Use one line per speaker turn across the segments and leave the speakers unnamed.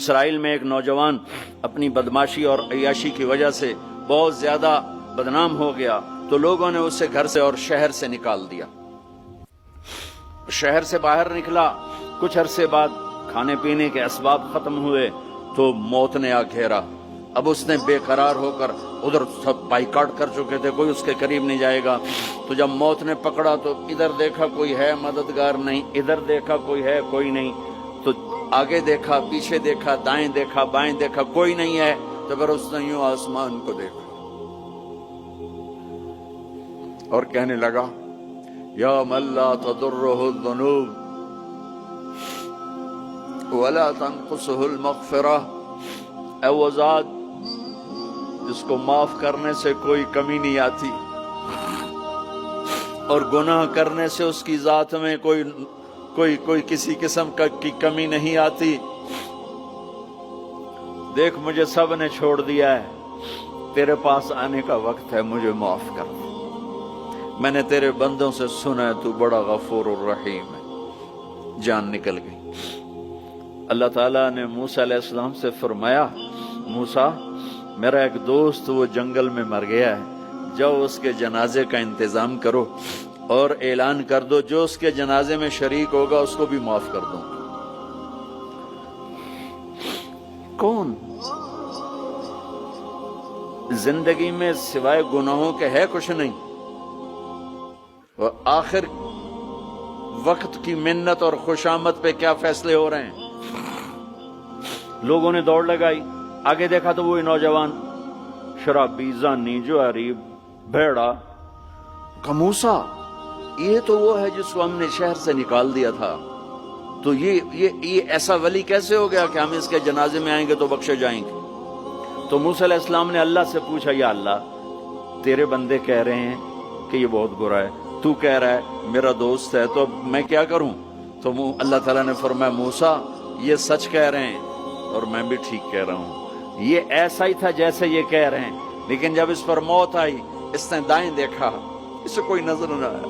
اسرائیل میں ایک نوجوان اپنی بدماشی اور عیاشی کی وجہ سے بہت زیادہ بدنام ہو گیا، تو لوگوں نے اسے گھر سے اور شہر سے نکال دیا۔ شہر سے باہر نکلا، کچھ عرصے بعد کھانے پینے کے اسباب ختم ہوئے تو موت نے آ گھیرا۔ اب اس نے بے قرار ہو کر، ادھر سب بائیکاٹ کر چکے تھے، کوئی اس کے قریب نہیں جائے گا، تو جب موت نے پکڑا تو ادھر دیکھا کوئی ہے مددگار نہیں، ادھر دیکھا کوئی ہے کوئی نہیں، تو آگے دیکھا، پیچھے دیکھا، دائیں دیکھا، بائیں دیکھا، کوئی نہیں ہے، تو پھر اس نے یوں آسمان کو دیکھا اور کہنے لگا یا من لا تضرہ الذنوب ولا تنقصہ المغفرہ، اے وہ ذات جس کو معاف کرنے سے کوئی کمی نہیں آتی اور گناہ کرنے سے اس کی ذات میں کوئی کسی قسم کی کمی نہیں آتی، دیکھ مجھے سب نے چھوڑ دیا ہے، تیرے پاس آنے کا وقت ہے، مجھے معاف کر دے، میں نے تیرے بندوں سے سنا ہے تو بڑا غفور الرحیم ہے۔ جان نکل گئی۔ اللہ تعالیٰ نے موسیٰ علیہ السلام سے فرمایا، موسیٰ میرا ایک دوست وہ جنگل میں مر گیا ہے، جاؤ اس کے جنازے کا انتظام کرو اور اعلان کر دو جو اس کے جنازے میں شریک ہوگا اس کو بھی معاف کر دوں۔ کون زندگی میں سوائے گناہوں کے ہے کچھ نہیں، اور آخر وقت کی منت اور خوشامد پہ کیا فیصلے ہو رہے ہیں۔ لوگوں نے دوڑ لگائی، آگے دیکھا تو وہی نوجوان شرابی، زانی، جواری، بھیڑا۔ کہا موسیٰ یہ تو وہ ہے جس کو ہم نے شہر سے نکال دیا تھا، تو یہ ایسا ولی کیسے ہو گیا کہ ہم اس کے جنازے میں آئیں گے تو بخشے جائیں گے؟ تو موسیٰ علیہ السلام نے اللہ سے پوچھا، یا اللہ تیرے بندے کہہ رہے ہیں کہ یہ بہت برا ہے، تو کہہ رہا ہے میرا دوست ہے، تو میں کیا کروں؟ تو اللہ تعالیٰ نے فرمایا موسیٰ یہ سچ کہہ رہے ہیں اور میں بھی ٹھیک کہہ رہا ہوں، یہ ایسا ہی تھا جیسے یہ کہہ رہے ہیں، لیکن جب اس پر موت آئی اس نے دائیں دیکھا، اسے کوئی نظر نہ آیا،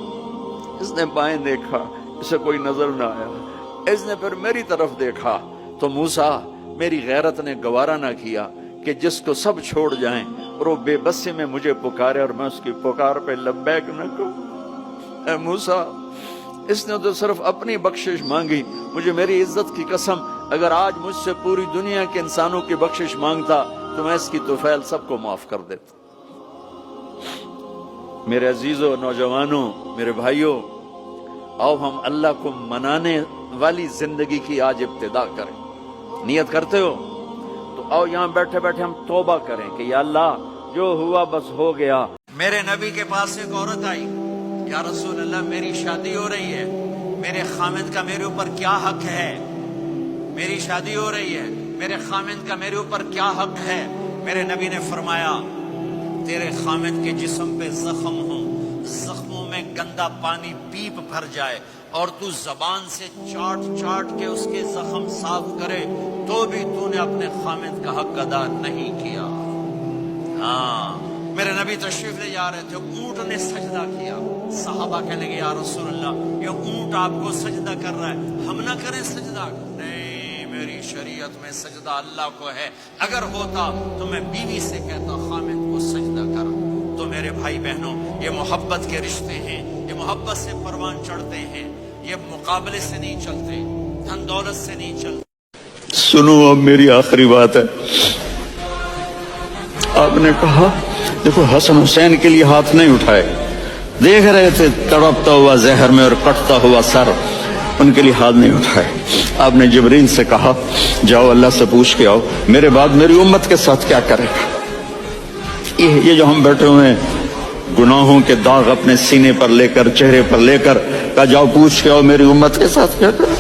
اس نے بائیں دیکھا، اسے کوئی نظر نہ آیا، اس نے پھر میری طرف دیکھا، تو موسیٰ میری غیرت نے گوارا نہ کیا کہ جس کو سب چھوڑ جائیں اور وہ بے بسی میں مجھے پکارے اور میں اس کی پکار پہ لبیک نہ کہوں۔ اے موسیٰ اس نے تو صرف اپنی بخشش مانگی، مجھے میری عزت کی قسم اگر آج مجھ سے پوری دنیا کے انسانوں کی بخشش مانگتا تو میں اس کی طفیل سب کو معاف کر دیتا۔ میرے عزیزوں، نوجوانوں، میرے بھائیوں، آؤ ہم اللہ کو منانے والی زندگی کی آج ابتدا کریں۔ نیت کرتے ہو تو آؤ یہاں بیٹھے بیٹھے ہم توبہ کریں کہ یا اللہ جو ہوا بس ہو گیا۔ میرے نبی کے پاس ایک عورت آئی، یا رسول اللہ میری شادی ہو رہی ہے، میرے خامند کا میرے اوپر کیا حق ہے؟ میری شادی ہو رہی ہے، میرے خامند کا میرے اوپر کیا حق ہے؟ میرے نبی نے فرمایا تیرے خامند کے جسم پہ زخم ہوں، زخموں میں گندا پانی پیپ بھر جائے اور تو زبان سے چاٹ چاٹ کے اس کے زخم صاف کرے تو بھی تو نے اپنے خامند کا حق ادا نہیں کیا۔ ہاں میرے نبی تشریف لے جا رہے تھے، اونٹ نے سجدہ کیا، صحابہ کہنے لگے یا رسول اللہ یہ اونٹ آپ کو سجدہ کر رہا ہے، ہم نہ کریں سجدہ؟ نہیں، میری شریعت میں سجدہ اللہ کو ہے، اگر ہوتا تو میں بیوی سے کہتا خامد کو سجدہ کر۔ تو میرے بھائی بہنوں، یہ محبت کے رشتے ہیں، یہ محبت سے پروان چڑھتے ہیں، یہ مقابلے سے نہیں چلتے، دھن دولت سے نہیں چلتے۔
سنو اب میری آخری بات ہے۔ آپ نے کہا دیکھو حسن حسین کے لیے ہاتھ نہیں اٹھائے، دیکھ رہے تھے تڑپتا ہوا زہر میں اور کٹتا ہوا سر، ان کے لیے ہاتھ نہیں اٹھائے۔ آپ نے جبرائیل سے کہا جاؤ اللہ سے پوچھ کے آؤ میرے بعد میری امت کے ساتھ کیا کرے گا۔ یہ جو ہم بیٹھے ہوئے ہیں گناہوں کے داغ اپنے سینے پر لے کر، چہرے پر لے کر، کہا جاؤ پوچھ کے آؤ میری امت کے ساتھ کیا کرے۔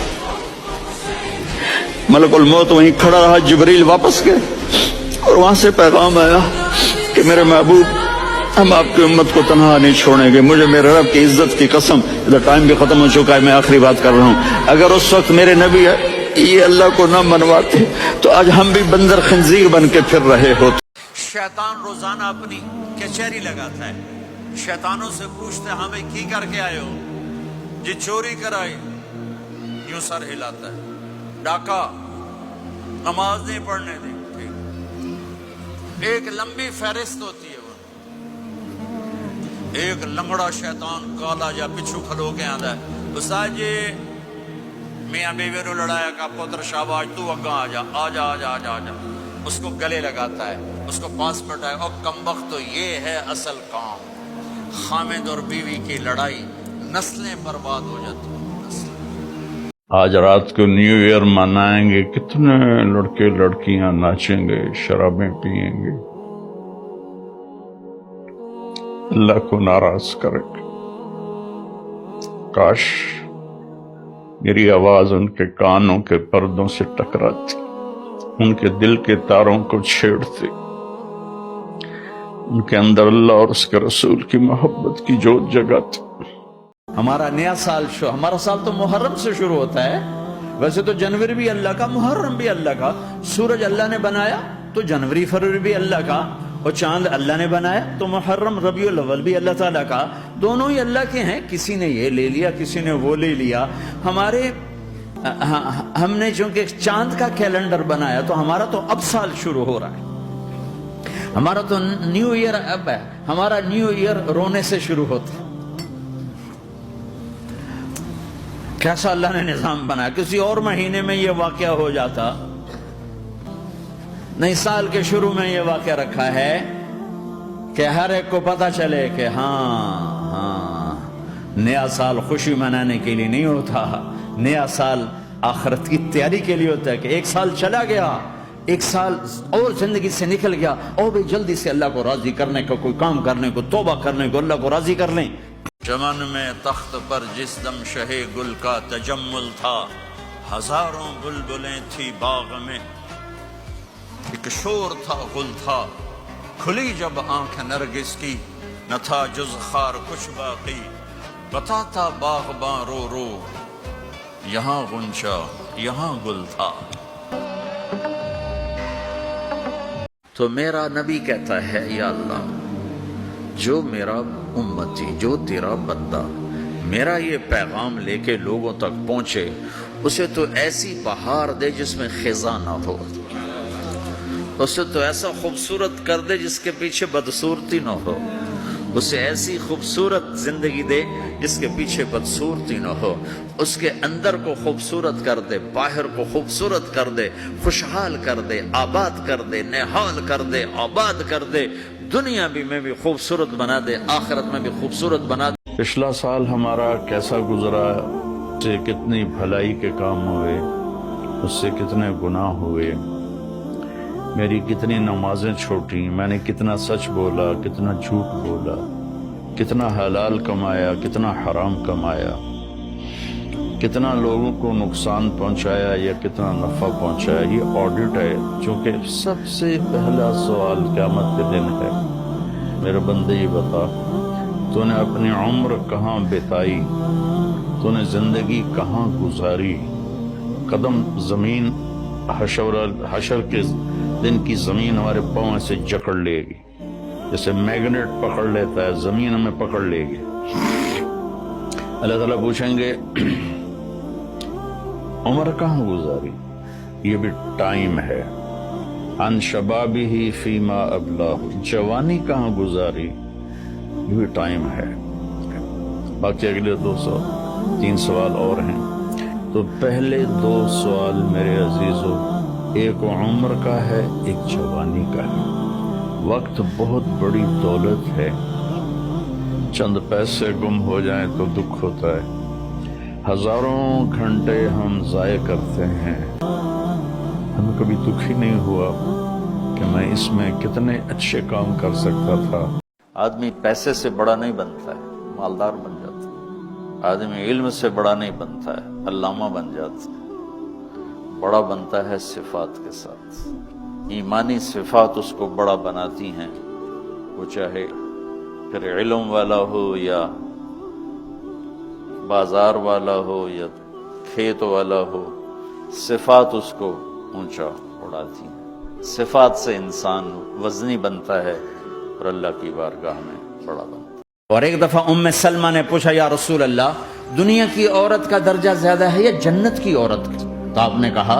ملک الموت وہیں کھڑا رہا، جبرائیل واپس گئے اور وہاں سے پیغام آیا کہ میرے محبوب ہم آپ کی امت کو تنہا نہیں چھوڑیں گے، مجھے میرے رب کی عزت کی قسم، ادھر ٹائم بھی ختم ہو چکا ہے، میں آخری بات کر رہا ہوں، اگر اس وقت میرے نبی یہ اللہ کو نہ منواتے تو آج ہم بھی بندر خنزیر بن کے پھر رہے ہوتے۔
شیطان روزانہ اپنی کچہری لگاتا ہے، شیطانوں سے پوچھتے ہمیں کی کر کے آئے ہو؟ جی چوری کرائی، یوں سر ہلاتا ہے، ڈاکہ نماز نہیں پڑھنے دیں گے. ایک لمبی فہرست ہوتی ہے. وہ ایک لنگڑا شیطان کالا جا پچھو کھلو کے آندا ہے, استاد جی میاں بیوی نو لڑایا کا پتر شاباش تو اگاں آ جا آ جا آ جا آ جا آ جا, اس کو گلے لگاتا ہے, اس کو پاس بٹھائے. اور کمبخت تو یہ ہے اصل کام, خامد اور بیوی کی لڑائی, نسلیں برباد ہو جاتی ہیں.
آج رات کو نیو ایئر منائیں گے, کتنے لڑکے لڑکیاں ناچیں گے, شرابیں پئیں گے, اللہ کو ناراض کریں گے. کاش میری آواز ان کے کانوں کے پردوں سے ٹکراتی, ان کے دل کے تاروں کو چھیڑتی, ان کے اندر اللہ اور اس کے رسول کی محبت کی جوت جگاتی.
ہمارا نیا سال ہمارا سال تو محرم سے شروع ہوتا ہے. ویسے تو جنوری بھی اللہ کا, محرم بھی اللہ کا. سورج اللہ نے بنایا تو جنوری فروری بھی اللہ کا, اور چاند اللہ نے بنایا تو محرم ربیع الاول بھی اللہ تعالیٰ کا. دونوں ہی اللہ کے ہیں, کسی نے یہ لے لیا کسی نے وہ لے لیا. ہم نے چونکہ چاند کا کیلنڈر بنایا تو ہمارا تو اب سال شروع ہو رہا ہے. ہمارا تو نیو ایئر اب ہے. ہمارا نیو ایئر رونے سے شروع ہوتا ہے. کیسا اللہ نے نظام بنایا, کسی اور مہینے میں یہ واقعہ ہو جاتا. نئی سال کے شروع میں یہ واقعہ رکھا ہے کہ ہر ایک کو پتا چلے کہ ہاں نیا سال خوشی منانے کے لیے نہیں ہوتا, نیا سال آخرت کی تیاری کے لیے ہوتا ہے. کہ ایک سال چلا گیا, ایک سال اور زندگی سے نکل گیا, اور بھی جلدی سے اللہ کو راضی کرنے کا کوئی کام کرنے کو, توبہ کرنے کو, اللہ کو راضی کر لیں. چمن میں تخت پر جس دم شہ گل کا تجمل تھا, ہزاروں بلبلیں تھی باغ میں, ایک شور تھا غل تھا, کھلی جب آنکھ نرگس کی, نہ تھا جز خار کچھ باقی, بتاتا باغباں رو رو, یہاں غنچہ یہاں گل تھا. تو میرا نبی کہتا ہے, یا اللہ جو میرا امتی, جو تیرا بندہ میرا یہ پیغام لے کے لوگوں تک پہنچے, اسے تو ایسی بہار دے جس میں خزاں نہ ہو, اسے تو ایسا خوبصورت کر دے جس کے پیچھے بدصورتی نہ ہو, اسے ایسی خوبصورت زندگی دے جس کے پیچھے بدصورتی نہ ہو, اس کے اندر کو خوبصورت کر دے, باہر کو خوبصورت کر دے, خوشحال کر دے, آباد کر دے, نہال کر دے, آباد کر دے, دنیا میں بھی خوبصورت بنا دے, آخرت میں بھی خوبصورت بنا دے.
پچھلا سال ہمارا کیسا گزرا, اس سے کتنی بھلائی کے کام ہوئے, اس سے کتنے گناہ ہوئے, میری کتنی نمازیں چھوٹی, میں نے کتنا سچ بولا, کتنا جھوٹ بولا, کتنا حلال کمایا, کتنا حرام کمایا, کتنا لوگوں کو نقصان پہنچایا یا کتنا نفع پہنچایا. یہ آڈٹ ہے, چونکہ سب سے پہلا سوال قیامت کے دن ہے, میرے بندے یہ بتا تو نے اپنی عمر کہاں بتائی, تو نے زندگی کہاں گزاری. قدم زمین حشر کے دن کی زمین ہمارے پاؤں سے جکڑ لے گی, جیسے میگنیٹ پکڑ لیتا ہے, زمین ہمیں پکڑ لے گی. اللہ تعالیٰ پوچھیں گے عمر کہاں گزاری, یہ بھی ٹائم ہے. ان شبابہ فیما ابلاہ, جوانی کہاں گزاری, یہ بھی ٹائم ہے. باقی اگلے 203 سوال اور ہیں. تو پہلے 2 سوال میرے عزیزو, ایک عمر کا ہے, ایک جوانی کا ہے. وقت بہت بڑی دولت ہے, چند پیسے گم ہو جائیں تو دکھ ہوتا ہے. ہزاروں گھنٹے ہم ضائع کرتے ہیں, ہمیں کبھی دکھ ہی نہیں ہوا کہ میں اس میں کتنے اچھے کام کر سکتا تھا.
آدمی پیسے سے بڑا نہیں بنتا ہے, مالدار بن جاتا ہے. آدمی علم سے بڑا نہیں بنتا ہے, علامہ بن جاتا ہے. بڑا بنتا ہے صفات کے ساتھ. ایمانی صفات اس کو بڑا بناتی ہیں, وہ چاہے پھر علم والا ہو یا بازار والا ہو یا کھیت والا ہو, صفات اس کو اونچا اڑاتی ہیں. صفات سے انسان وزنی بنتا ہے اور اللہ کی بارگاہ میں بڑا بنتا ہے. اور ایک دفعہ ام سلمہ نے پوچھا, یا رسول اللہ دنیا کی عورت کا درجہ زیادہ ہے یا جنت کی عورت کا؟ تو آپ نے کہا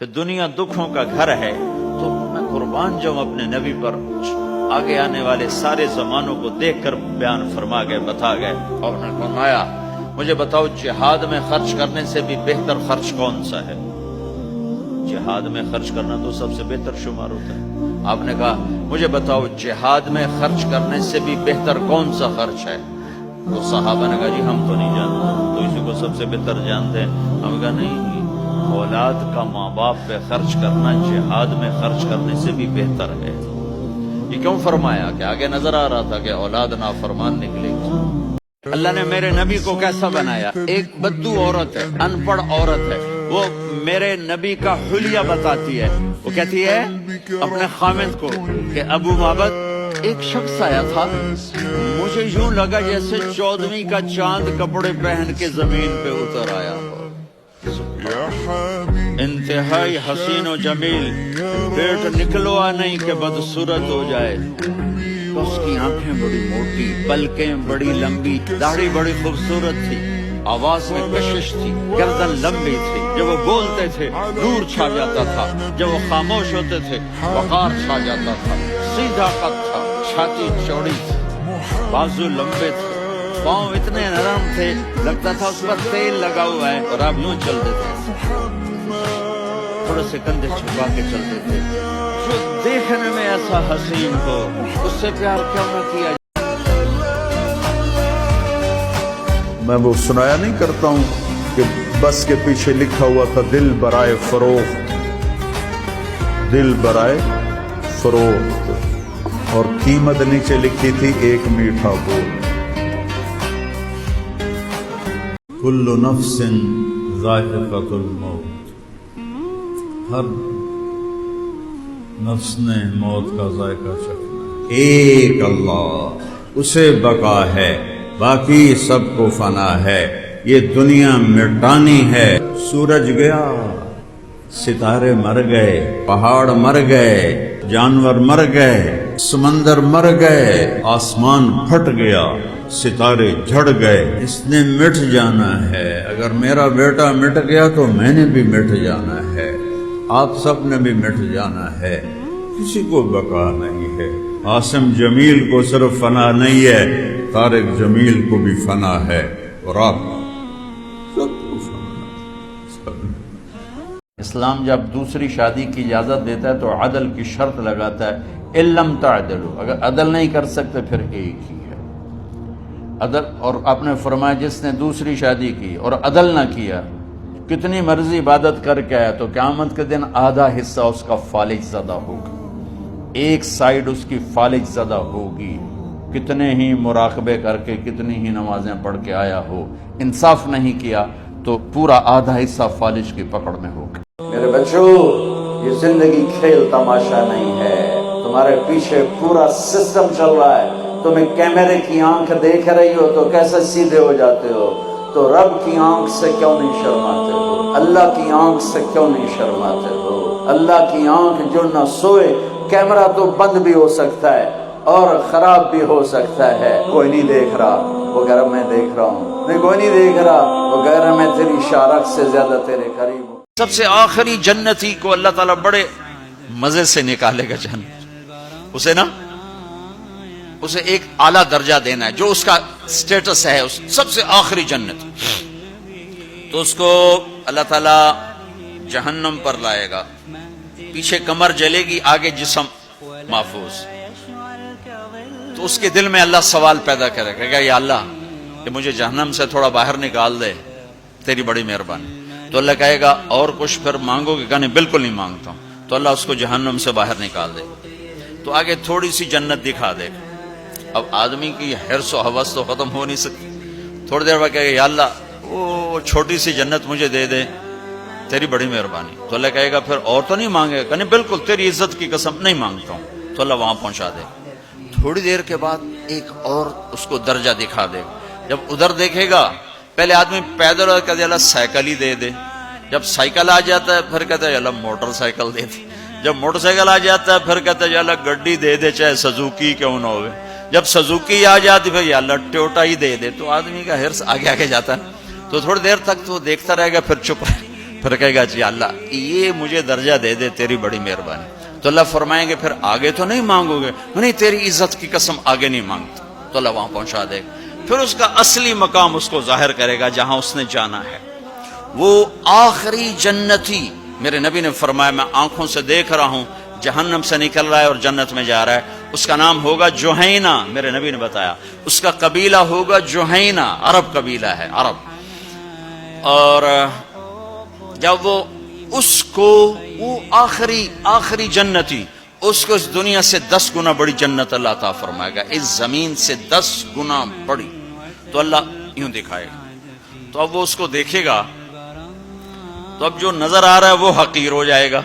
کہ دنیا دکھوں کا گھر ہے، تو میں قربان جاؤں اپنے نبی پر، آگے آنے والے سارے زمانوں کو دیکھ کر بیان فرما گئے، بتا گئے، اور نے فرمایا مجھے بتاؤ جہاد میں خرچ کرنے سے بھی بہتر خرچ کون سا ہے؟ جہاد میں خرچ کرنا تو سب سے بہتر شمار ہوتا ہے۔ آپ نے کہا مجھے بتاؤ جہاد میں خرچ کرنے سے بھی بہتر کون سا خرچ ہے؟ تو صحابہ نے کہا جی ہم تو نہیں جانتے، تو اسی کو سب سے بہتر جانتے ہیں۔ ہم نے کہا نہیں، اولاد کا ماں باپ پہ خرچ کرنا جہاد میں خرچ کرنے سے بھی بہتر ہے۔ یہ کیوں فرمایا؟ کہ آگے نظر آ رہا تھا کہ اولاد نافرمان نکلے گی۔ اللہ نے میرے نبی کو کیسا بنایا؟ ایک بدو عورت ہے، ان پڑھ عورت ہے، وہ میرے نبی کا حلیہ بتاتی ہے، وہ کہتی ہے اپنے خامد کو کہ ابو معبد ایک شخص آیا تھا، مجھے یوں لگا جیسے 14ویں کا چاند کپڑے پہن کے زمین پہ اتر آیا ہو، انتہائی حسین و جمیل، پیٹ نکلوا نہیں کہ بدصورت ہو جائے، اس کی آنکھیں بڑی موٹی، پلکیں بڑی لمبی، داڑھی بڑی خوبصورت تھی، آواز میں کشش تھی، گردن لمبی تھی، جب وہ بولتے تھے نور چھا جاتا تھا، جب وہ خاموش ہوتے تھے وقار چھا جاتا تھا، سیدھا قد تھا، چھاتی چوڑی تھی، بازو لمبے تھے، پاؤں اتنے نرم تھے لگتا تھا اس پر تیل لگا ہوا ہے، اور آپ یوں چلتے تھے، تھوڑے سے کندھے چھپا کے چلتے تھے۔ جو دیکھنے میں ایسا حسین ہو اس سے پیار کیوں نہ کیا؟
میں وہ سنایا نہیں کرتا ہوں کہ بس کے پیچھے لکھا ہوا تھا دل برائے فروخت، دل برائے فروخت، اور قیمت نیچے لکھی تھی ایک میٹھا بول۔ کل نفس ذائقۃ الموت، ہر نفس نے موت کا ذائقہ چکھنا، ایک اللہ اسے بقا ہے، باقی سب کو فنا ہے، یہ دنیا مٹانی ہے۔ سورج گیا، ستارے مر گئے، پہاڑ مر گئے، جانور مر گئے، سمندر مر گئے، آسمان پھٹ گیا، ستارے جھڑ گئے، اس نے مٹ جانا ہے۔ اگر میرا بیٹا مٹ گیا تو میں نے بھی مٹ جانا ہے، آپ سب نے بھی مٹ جانا ہے، کسی کو بقا نہیں ہے۔ عاصم جمیل کو صرف فنا نہیں ہے، طارق جمیل کو بھی فنا ہے، اور آپ سب کو فنا ہے۔
اسلام جب دوسری شادی کی اجازت دیتا ہے تو عدل کی شرط لگاتا ہے، علم تعدلو، اگر عدل نہیں کر سکتے پھر ایک ہی ہے عدل۔ اور آپ نے فرمایا جس نے دوسری شادی کی اور عدل نہ کیا، کتنی مرضی عبادت کر کے آیا، تو قیامت کے دن آدھا حصہ اس کا فالج زدہ ہوگا، ایک سائیڈ اس کی فالج زدہ ہوگی، کتنے ہی مراقبے کر کے کتنی ہی نمازیں پڑھ کے آیا ہو، انصاف نہیں کیا تو پورا آدھا حصہ فالج کی پکڑ میں ہوگا۔
میرے بچوں، یہ زندگی کھیل تماشا نہیں ہے، تمہارے پیچھے پورا سسٹم چل رہا ہے، تمہیں کیمرے کی آنکھ دیکھ رہی ہو تو کیسے سیدھے ہو جاتے ہو، تو رب کی آنکھ سے کیوں نہیں شرماتے ہو؟ اللہ کی آنکھ سے کیوں نہیں شرماتے ہو؟ اللہ کی آنکھ جو نہ سوئے، کیمرہ تو بند بھی ہو سکتا ہے اور خراب بھی ہو سکتا ہے، کوئی نہیں دیکھ رہا، وہ کہہ رہا میں دیکھ رہا ہوں، نہیں کوئی نہیں دیکھ رہا، وہ کہہ رہا میں تیری شارک سے زیادہ تیرے قریب ہوں۔
سب سے آخری جنتی کو اللہ تعالیٰ بڑے مزے سے نکالے گا جنت، اسے ایک اعلیٰ درجہ دینا ہے جو اس کا سٹیٹس ہے، اس سب سے آخری جنت، تو اس کو اللہ تعالیٰ جہنم پر لائے گا، پیچھے کمر جلے گی، آگے جسم محفوظ، تو اس کے دل میں اللہ سوال پیدا کرے گا، یا اللہ کہ مجھے جہنم سے تھوڑا باہر نکال دے، تیری بڑی مہربانی۔ تو اللہ کہے گا اور کچھ پھر مانگو گے؟ کہنے بالکل نہیں مانگتا ہوں۔ تو اللہ اس کو جہنم سے باہر نکال دے، تو آگے تھوڑی سی جنت دکھا دے گا۔ اب آدمی کی حرص و حوث تو ختم ہو نہیں سکتی، تھوڑی دیر بعد کہے گا یا اللہ وہ چھوٹی سی جنت مجھے دے دے، تیری بڑی مہربانی۔ تو اللہ کہے گا پھر اور تو نہیں مانگے گا؟ کہنے بالکل تیری عزت کی قسم نہیں مانگتا ہوں۔ تو اللہ وہاں پہنچا دے گا۔ تھوڑی دیر کے بعد ایک اور اس کو درجہ دکھا دے گا، جب ادھر دیکھے گا پہلے آدمی پیدل اور کہتے اللہ سائیکل ہی دے دے، جب سائیکل آ جاتا ہے پھر کہتا ہے اللہ موٹر سائیکل دے دے، جب موٹر سائیکل آ جاتا ہے پھر کہتا ہے اللہ گڈی دے دے چاہے سزوکی کیوں نہ ہوئے، جب سزوکی آ جاتی پھر اللہ ٹوٹا ہی دے دے۔ تو آدمی کا حرص آگے آگے جاتا ہے، تو تھوڑی دیر تک تو دیکھتا رہے گا، پھر چپ رہے، پھر کہے گا جی اللہ یہ مجھے درجہ دے دے، تیری بڑی مہربانی. تو اللہ فرمائیں گے پھر آگے تو نہیں مانگو گے؟ نہیں، تیری عزت کی قسم آگے نہیں مانگتا. تو اللہ وہاں پہنچا دے گا. پھر اس کا اصلی مقام اس کو ظاہر کرے گا جہاں اس نے جانا ہے. وہ آخری جنتی، میرے نبی نے فرمایا میں آنکھوں سے دیکھ رہا ہوں، جہنم سے نکل رہا ہے اور جنت میں جا رہا ہے. اس کا نام ہوگا جوہینہ. میرے نبی نے بتایا اس کا قبیلہ ہوگا جوہینہ، عرب قبیلہ ہے، عرب. اور جب وہ اس کو، وہ آخری جنتی، اس کو اس دنیا سے 10 گنا بڑی جنت اللہ عطا فرمائے گا، اس زمین سے 10 گنا بڑی. تو اللہ یوں دکھائے گا. تو اب وہ اس کو دیکھے گا تو اب جو نظر آ رہا ہے وہ حقیر ہو جائے گا.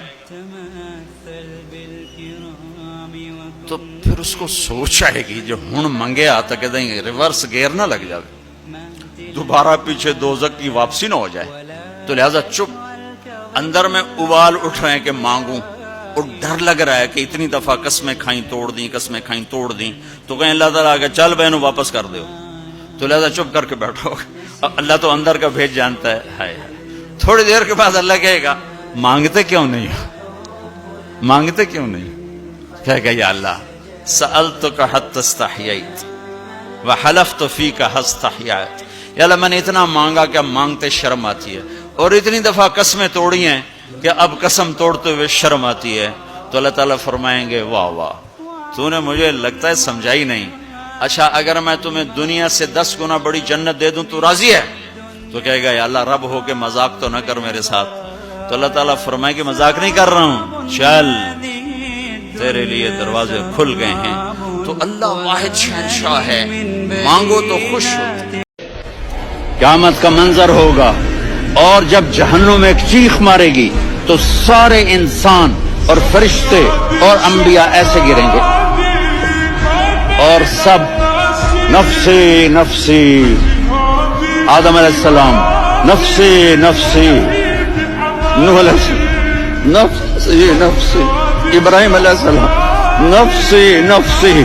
تو پھر اس کو سوچ آئے گی جو ہن منگے آتا کہ دیں ریورس گیئر نہ لگ جائے، دوبارہ پیچھے دوزخ کی واپسی نہ ہو جائے. تو لہذا چپ، اندر میں ابال اٹھ رہے ہیں کہ مانگوں، اور ڈر لگ رہا ہے کہ اتنی دفعہ قسمیں کھائیں توڑ دیں، قسمیں کھائیں توڑ دیں. تو کہیں اللہ تعالیٰ آگے چل بہنوں واپس کر دو. تو لہذا چپ کر کے بیٹھو. اللہ تو اندر کا بھیج جانتا ہے. ہائے تھوڑی دیر کے بعد اللہ کہے گا مانگتے کیوں نہیں ہو، مانگتے کیوں نہیں؟ کہے گا یا اللہ سألتک حتی استحییت وحلفت فیک حتی استحییت. یا اللہ میں نے اتنا مانگا کہ اب مانگتے شرم آتی ہے، اور اتنی دفعہ قسمیں توڑی ہیں کہ اب قسم توڑتے ہوئے شرم آتی ہے. تو اللہ تعالیٰ فرمائیں گے واہ واہ، تو نے مجھے لگتا ہے سمجھائی نہیں. اچھا اگر میں تمہیں دنیا سے 10 گنا بڑی جنت دے دوں تو راضی ہے؟ تو کہے گا یا اللہ رب ہو کے مذاق تو نہ کر میرے ساتھ. تو اللہ تعالیٰ فرمائے کہ مذاق نہیں کر رہا ہوں، چل تیرے لیے دروازے کھل گئے ہیں. تو اللہ واحد شہنشاہ ہے، مانگو تو خوش ہو.
قیامت کا منظر ہوگا، اور جب جہنم ایک چیخ مارے گی تو سارے انسان اور فرشتے اور انبیاء ایسے گریں گے، اور سب نفسی نفسی، آدم علیہ السلام نفسی نفسی، نوح علیہ السلام نفسی نفسی، ابراہیم علیہ السلام نفسی نفسی،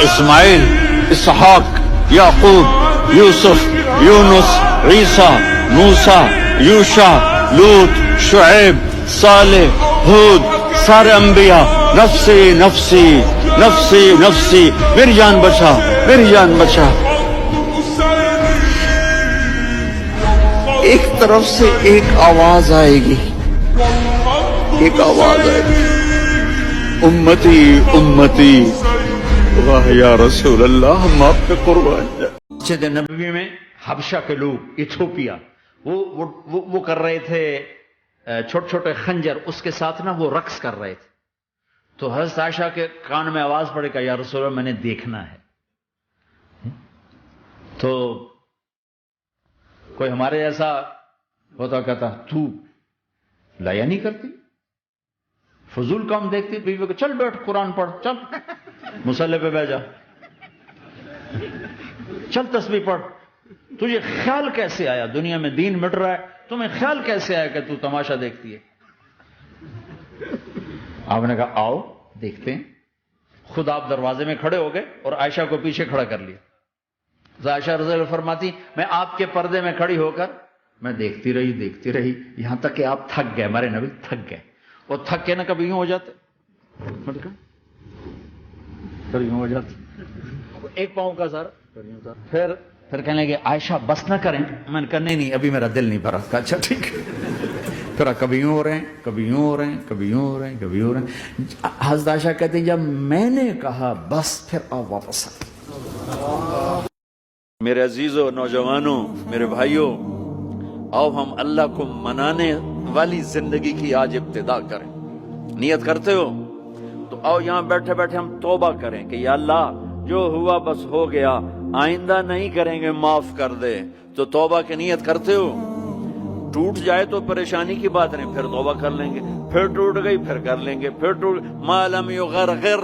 اسماعیل، اسحاق، یعقوب، یوسف، یونس، عیسیٰ، موسیٰ، یوشع، لوط، شعیب، صالح، ہود، سارے انبیاء نفسی نفسی نفسی نفسی، میری جان بچا، میری جان بچا. ایک طرف سے ایک آواز آئے گی، ایک آواز آئے گی، امتی امتی. واہ یا رسول اللہ، ہم آپ کے قربان جائیں.
مسجد نبوی میں حبشہ کے لوگ، ایتھوپیا، وہ کر رہے تھے چھوٹے چھوٹے خنجر، اس کے ساتھ نا وہ رقص کر رہے تھے. تو حضرت عائشہ کے کان میں آواز پڑے کہ یا رسول اللہ میں نے دیکھنا ہے. تو کوئی ہمارے جیسا ہوتا کہتا تو لایا نہیں کرتی، فضول کام دیکھتی بیوی کو، چل بیٹھ قرآن پڑھ، چل مصلی پہ بیٹھ جا، چل تسبیح پڑھ. تجھے خیال کیسے آیا دنیا میں دین مٹ رہا ہے، تمہیں خیال کیسے آیا کہ تو تماشا دیکھتی ہے؟ آپ نے کہا آؤ دیکھتے ہیں. خود آپ دروازے میں کھڑے ہو گئے اور عائشہ کو پیچھے کھڑا کر لیا. عائشہ رضی اللہ فرماتی میں آپ کے پردے میں کھڑی ہو کر میں دیکھتی رہی یہاں تک کہ آپ تھک گئے، ہمارے نبی تھک گئے. اور تھک کے نا کبھی یوں ہو جاتے، پھر یوں ہو جاتے، ایک پاؤں کا سارا، پھر کہنے لگے عائشہ بس نہ کریں. میں نے کہا نہیں ابھی میرا دل نہیں بھرا. اچھا ٹھیک ہے. پھر کبھی یوں ہو رہے ہیں، کبھی یوں ہو رہے ہیں، کبھی یوں ہو رہے ہیں، کبھی ہو رہے ہیں. حضرت عائشہ کہتے ہیں جب میں نے کہا بس، پھر آؤ واپس آ.
میرے عزیزوں، نوجوانوں، میرے بھائیوں، آؤ ہم اللہ کو منانے والی زندگی کی آج ابتدا کریں. نیت کرتے ہو تو آؤ یہاں بیٹھے بیٹھے ہم توبہ کریں کہ یا اللہ جو ہوا بس ہو گیا، آئندہ نہیں کریں گے، معاف کر دے. تو توبہ کی نیت کرتے ہو؟ ٹوٹ جائے تو پریشانی کی بات نہیں، پھر توبہ کر لیں گے. پھر ٹوٹ گئی پھر کر لیں گے. پھر ٹوٹ ما لم یغرغر،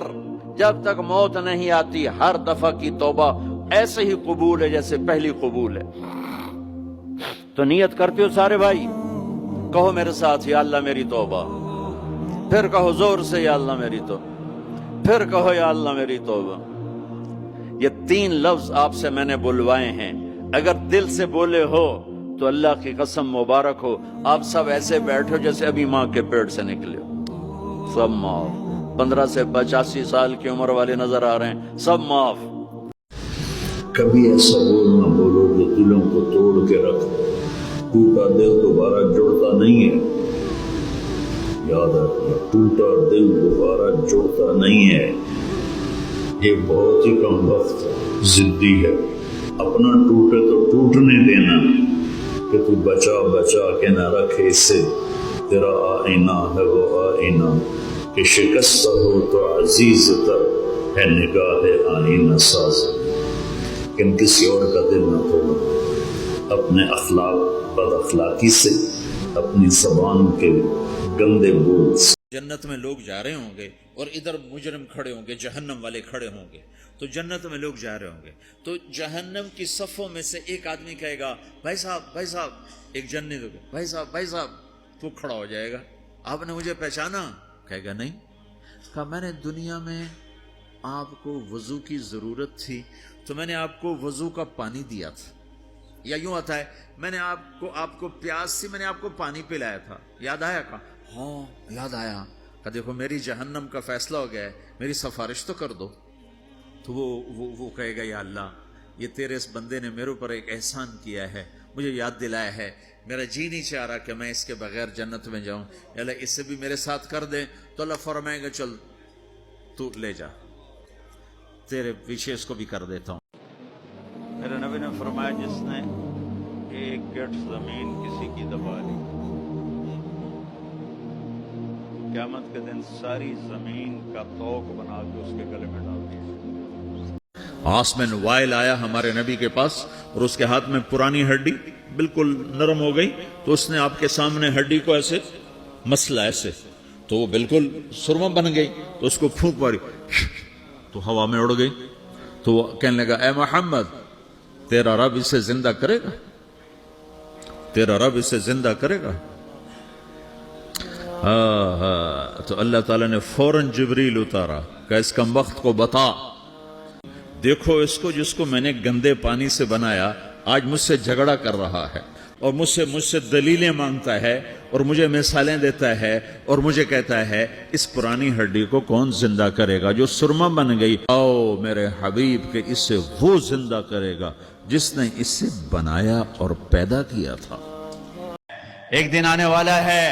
جب تک موت نہیں آتی ہر دفعہ کی توبہ ایسے ہی قبول ہے جیسے پہلی قبول ہے. تو نیت کرتے ہو سارے بھائی؟ کہو میرے ساتھ یا اللہ میری توبہ. پھر کہو زور سے یا اللہ میری توبہ. پھر کہو یا اللہ میری توبہ. یہ 3 لفظ آپ سے میں نے بلوائے ہیں، اگر دل سے بولے ہو
تو اللہ کی قسم مبارک ہو آپ سب ایسے بیٹھو جیسے ابھی ماں کے پیٹ سے نکلے ہو. سب معاف. 15 سے 85 سال کی عمر والے نظر آ رہے ہیں, سب معاف.
کبھی ایسا بول نہ بولو کہ دلوں کو توڑ کے رکھ. ٹوٹا دل دوبارہ جڑتا نہیں ہے. یاد رکھنا, ٹوٹا دل دوبارہ جڑتا نہیں ہے. یہ بہت ہی کم وقت ضدی ہے. اپنا ٹوٹے تو ٹوٹنے دینا, کہ تو بچا بچا کے نہ رکھے اسے. تیرا آئینہ ہے وہ آئینہ کہ شکستہ ہو تو عزیز تر ہے نگاہ آئینہ ساز. کہ کسی اور کا دل نہ توڑنا اپنے اخلاق بد اخلاقی سے, اپنی زبان کے گندے بول سے.
جنت میں لوگ جا رہے ہوں گے اور ادھر مجرم کھڑے ہوں گے, جہنم والے کھڑے ہوں گے. تو جنت میں لوگ جا رہے ہوں گے تو جہنم کی صفوں میں سے ایک آدمی کہے گا بھائی صاحب بھائی صاحب. ایک جنت ہوگا بھائی صاحب بھائی صاحب. تو کھڑا ہو جائے گا, آپ نے مجھے پہچانا؟ کہے گا نہیں. کہا میں نے دنیا میں آپ کو وضو کی ضرورت تھی تو میں نے آپ کو وضو کا پانی دیا تھا. یا یوں آتا ہے میں نے آپ کو پیاس تھی, میں نے آپ کو پانی پلایا تھا, یاد آیا؟ کہا ہاں یاد آیا. کہا دیکھو میری جہنم کا فیصلہ ہو گیا ہے, میری سفارش تو کر دو. تو وہ کہے گا یا اللہ یہ تیرے اس بندے نے میرے اوپر ایک احسان کیا ہے, مجھے یاد دلایا ہے, میرا جی نہیں چاہ رہا کہ میں اس کے بغیر جنت میں جاؤں, اللہ اس سے بھی میرے ساتھ کر دے. تو اللہ فرمائے گا چل تو لے جا, تیرے پیچھے اس کو بھی کر دیتا ہوں. میرے نبی نے فرمایا جس نے ایک گٹھ زمین کسی کی دبا لی, قیامت کے دن ساری زمین کا توق بنا کے اس کے گلے میں ڈال دیا. آسمین وائل آیا ہمارے نبی کے پاس اور اس کے ہاتھ میں پرانی ہڈی بالکل نرم ہو گئی, تو اس نے آپ کے سامنے ہڈی کو ایسے مسلا ایسے, تو وہ بالکل سرما بن گئی. تو اس کو پھونک ماری تو ہوا میں اڑ گئی. تو وہ کہنے لگا اے محمد تیرا رب اسے زندہ کرے گا, تیرا رب اسے زندہ کرے گا. تو اللہ تعالیٰ نے فوراً جبریل اتارا کہ اس کم وقت کو بتا, دیکھو اس کو جس کو میں نے گندے پانی سے بنایا آج مجھ سے جھگڑا کر رہا ہے اور مجھ سے دلیلیں مانگتا ہے اور مجھے مثالیں دیتا ہے اور مجھے کہتا ہے اس پرانی ہڈی کو کون زندہ کرے گا جو سرما بن گئی. آؤ میرے حبیب کے اس سے وہ زندہ کرے گا جس نے اس سے بنایا اور پیدا کیا تھا. ایک دن آنے والا ہے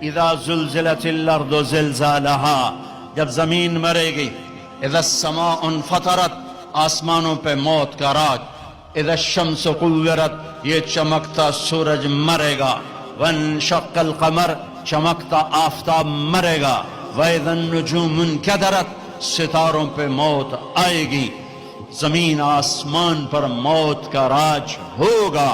اذا زلزلت الارض زلزالها, جب زمین مرے گی. اذا السماء انفطرت, آسمانوں پہ موت کا راج. اذا الشمس قورت, یہ چمکتا سورج مرے گا. وانشق القمر, چمکتا آفتاب مرے گا. واذا النجوم انکدرت, ستاروں پہ موت آئے گی. زمین آسمان پر موت کا راج ہوگا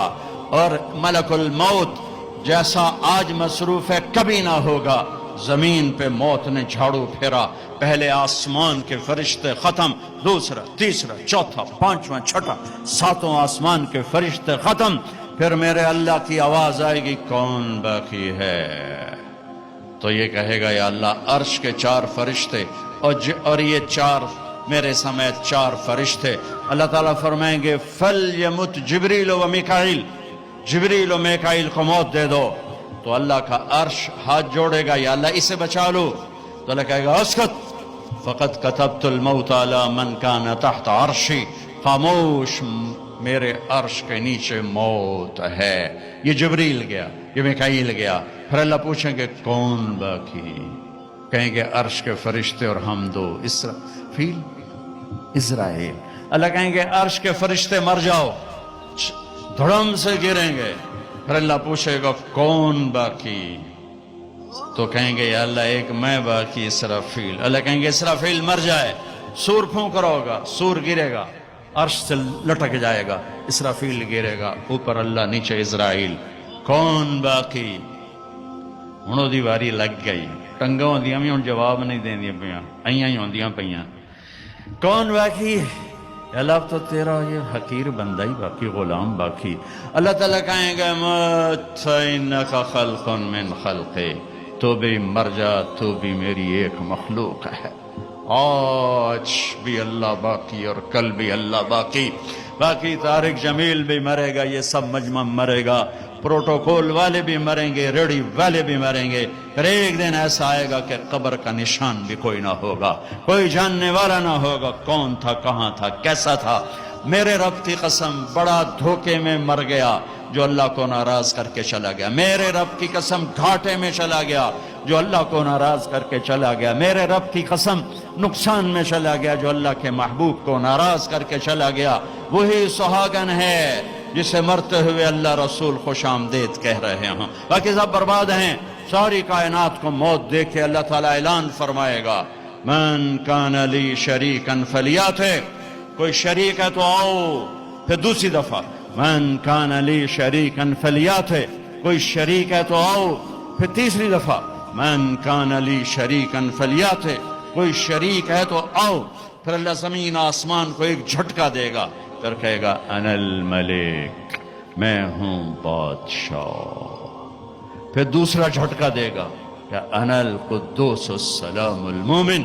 اور ملک الموت جیسا آج مصروف ہے کبھی نہ ہوگا. زمین پہ موت نے جھاڑو پھیرا, پہلے آسمان کے فرشتے ختم, دوسرا تیسرا چوتھا پانچواں چھٹا ساتوں آسمان کے فرشتے ختم. پھر میرے اللہ کی آواز آئے گی کون باقی ہے؟ تو یہ کہے گا یا اللہ عرش کے 4 فرشتے اور یہ 4 میرے سمیت 4 فرشتے. اللہ تعالیٰ فرمائیں گے فلیمت جبریل و میکائیل, جبریل و میکائیل کو موت دے دو. تو اللہ کا عرش ہاتھ جوڑے گا یا اللہ اسے بچا لو. تو اللہ کہے گا اسکت, فقط کتبت الموت علی من کان تحت عرشی, خاموش میرے عرش کے نیچے موت ہے. یہ جبریل گیا, یہ میکائیل گیا. پھر اللہ پوچھیں گے کون باقی؟ کہیں گے عرش کے فرشتے اور ہم دو, اسرافیل اسرائیل. اللہ کہیں گے عرش کے فرشتے مر جاؤ, دھڑم سے گریں گے. پھر اللہ پوچھے گا کون باقی؟ تو کہیں گے یا اللہ ایک میں باقی, اسرافیل. اللہ کہیں گے اسرافیل مر جائے, سور پھونک رہا ہوگا, سور گرے گا, عرش سے لٹک جائے گا, اسرافیل گرے گا, اوپر اللہ نیچے اسرائیل. کون باقی؟ ہوں دی واری لگ گئی, ٹنگا ہوندیاں بھی ہوں جواب نہیں دیندیاں پیاں, ایاں ہی ہوندیاں پیاں. کون باقی؟ اللہ تو تیرا یہ حقیر بندہ ہی باقی, غلام باقی. اللہ تعالیٰ کہیں گے مت فإنک خلق من خلقی, تو بھی مر جا, تو بھی میری ایک مخلوق ہے. آج بھی اللہ باقی اور کل بھی اللہ باقی. باقی طارق جمیل بھی مرے گا, یہ سب مجمع مرے گا.
پروٹوکول والے بھی مریں گے، ریڑھی والے بھی مریں گے، پھر ایک دن ایسا آئے گا کہ قبر کا نشان بھی کوئی نہ ہوگا، کوئی جاننے والا نہ ہوگا کون تھا، کہاں تھا، کیسا تھا۔ میرے رب کی قسم بڑا دھوکے میں مر گیا جو اللہ کو ناراض کر کے چلا گیا، میرے رب کی قسم گھاٹے میں چلا گیا جو اللہ کو ناراض کر کے چلا گیا، میرے رب کی قسم نقصان میں چلا گیا جو اللہ کے محبوب کو ناراض کر کے چلا گیا۔ وہی سہاگن ہے جسے مرتے ہوئے اللہ رسول خوش آمدید کہہ رہے ہیں، باقی سب برباد ہیں۔ ساری کائنات کو موت دیکھ کے اللہ تعالیٰ اعلان فرمائے گا من کان لی شریکن فلیاتہ، کوئی شریک ہے تو آؤ، پھر دوسری دفعہ من کان لی شریکن فلیاتہ، کوئی شریک ہے تو آؤ، پھر تیسری دفعہ من کان لی شریکن فلیاتہ، کوئی شریک ہے تو آؤ، پھر اللہ زمین آسمان کو ایک جھٹکا دے گا، پھر کہے گا انا الملک، میں ہوں بادشاہ، پھر دوسرا جھٹکا دے گا کہ انا القدوس السلام المومن،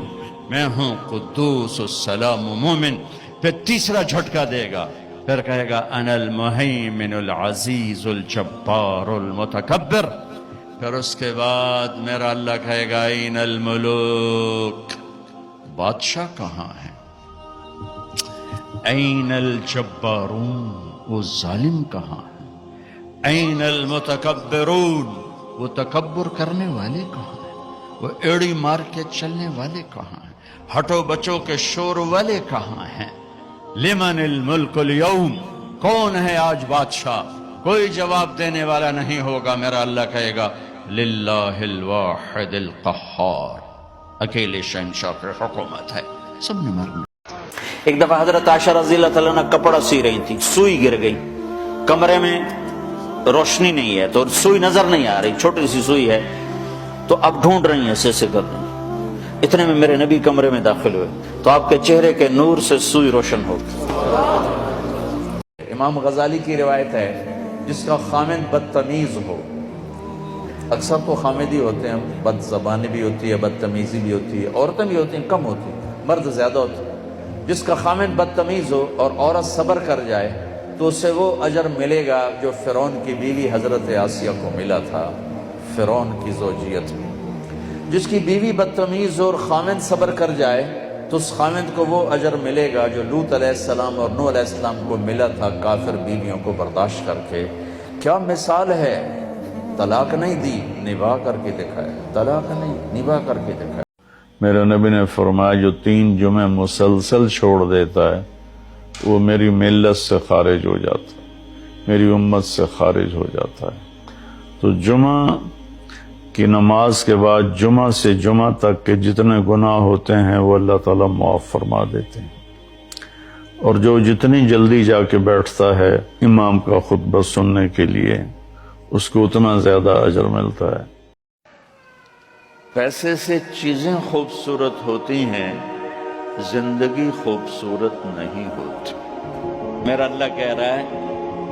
میں ہوں قدوس السلام مومن، پھر تیسرا جھٹکا دے گا، پھر کہے گا انا المہیمن العزیز الجبار المتکبر، پھر اس کے بعد میرا اللہ کہے گا این الملوک، بادشاہ کہاں ہے، این الجبارون، وہ ظالم کہاں ہے، این المتکبرون، وہ تکبر کرنے والے کہاں ہیں، وہ ایڑی مار کے چلنے والے کہاں ہیں، ہٹو بچوں کے شور والے کہاں ہیں، لمن الملک اليوم، کون ہے آج بادشاہ، کوئی جواب دینے والا نہیں ہوگا، میرا اللہ کہے گا للہ الواحد القہار، اکیلے شہنشاہ کی حکومت ہے، سب نے مرنا۔
ایک دفعہ حضرت عائشہ رضی اللہ تعالیٰ عنہ کپڑا سی رہی تھی، سوئی گر گئی، کمرے میں روشنی نہیں ہے تو سوئی نظر نہیں آ رہی، چھوٹی سی سوئی ہے، تو اب ڈھونڈ رہی ہیں، ایسے کر رہی ہیں، اتنے میں میرے نبی کمرے میں داخل ہوئے تو آپ کے چہرے کے نور سے سوئی روشن ہو گئی۔ امام غزالی کی روایت ہے جس کا خامن بدتمیز ہو، اکثر تو خامدی ہوتے ہیں، بد زبانی بھی ہوتی ہے، بدتمیزی بھی ہوتی ہے، عورتیں بھی ہوتی ہیں، کم ہوتی ہیں، مرد زیادہ ہوتے ہیں، جس کا خامن بدتمیز ہو اور عورت صبر کر جائے تو اسے وہ اجر ملے گا جو فرعون کی بیوی حضرت آسیہ کو ملا تھا، فرعون کی زوجیت میں۔ جس کی بیوی بدتمیز ہو اور خامن صبر کر جائے تو اس خامن کو وہ اجر ملے گا جو لوط علیہ السلام اور نوح علیہ السلام کو ملا تھا کافر بیویوں کو برداشت کر کے۔ کیا مثال ہے، طلاق نہیں دی، نباہ کر کے دکھایا، طلاق نہیں، نباہ کر کے دکھایا۔
میرے نبی نے فرمایا جو 3 جمعے مسلسل چھوڑ دیتا ہے وہ میری ملت سے خارج ہو جاتا ہے، میری امت سے خارج ہو جاتا ہے۔ تو جمعہ کی نماز کے بعد جمعہ سے جمعہ تک کے جتنے گناہ ہوتے ہیں وہ اللہ تعالیٰ معاف فرما دیتے ہیں، اور جو جتنی جلدی جا کے بیٹھتا ہے امام کا خطبہ سننے کے لیے اس کو اتنا زیادہ اجر ملتا ہے۔
پیسے سے چیزیں خوبصورت ہوتی ہیں، زندگی خوبصورت نہیں ہوتی۔ میرا اللہ کہہ رہا ہے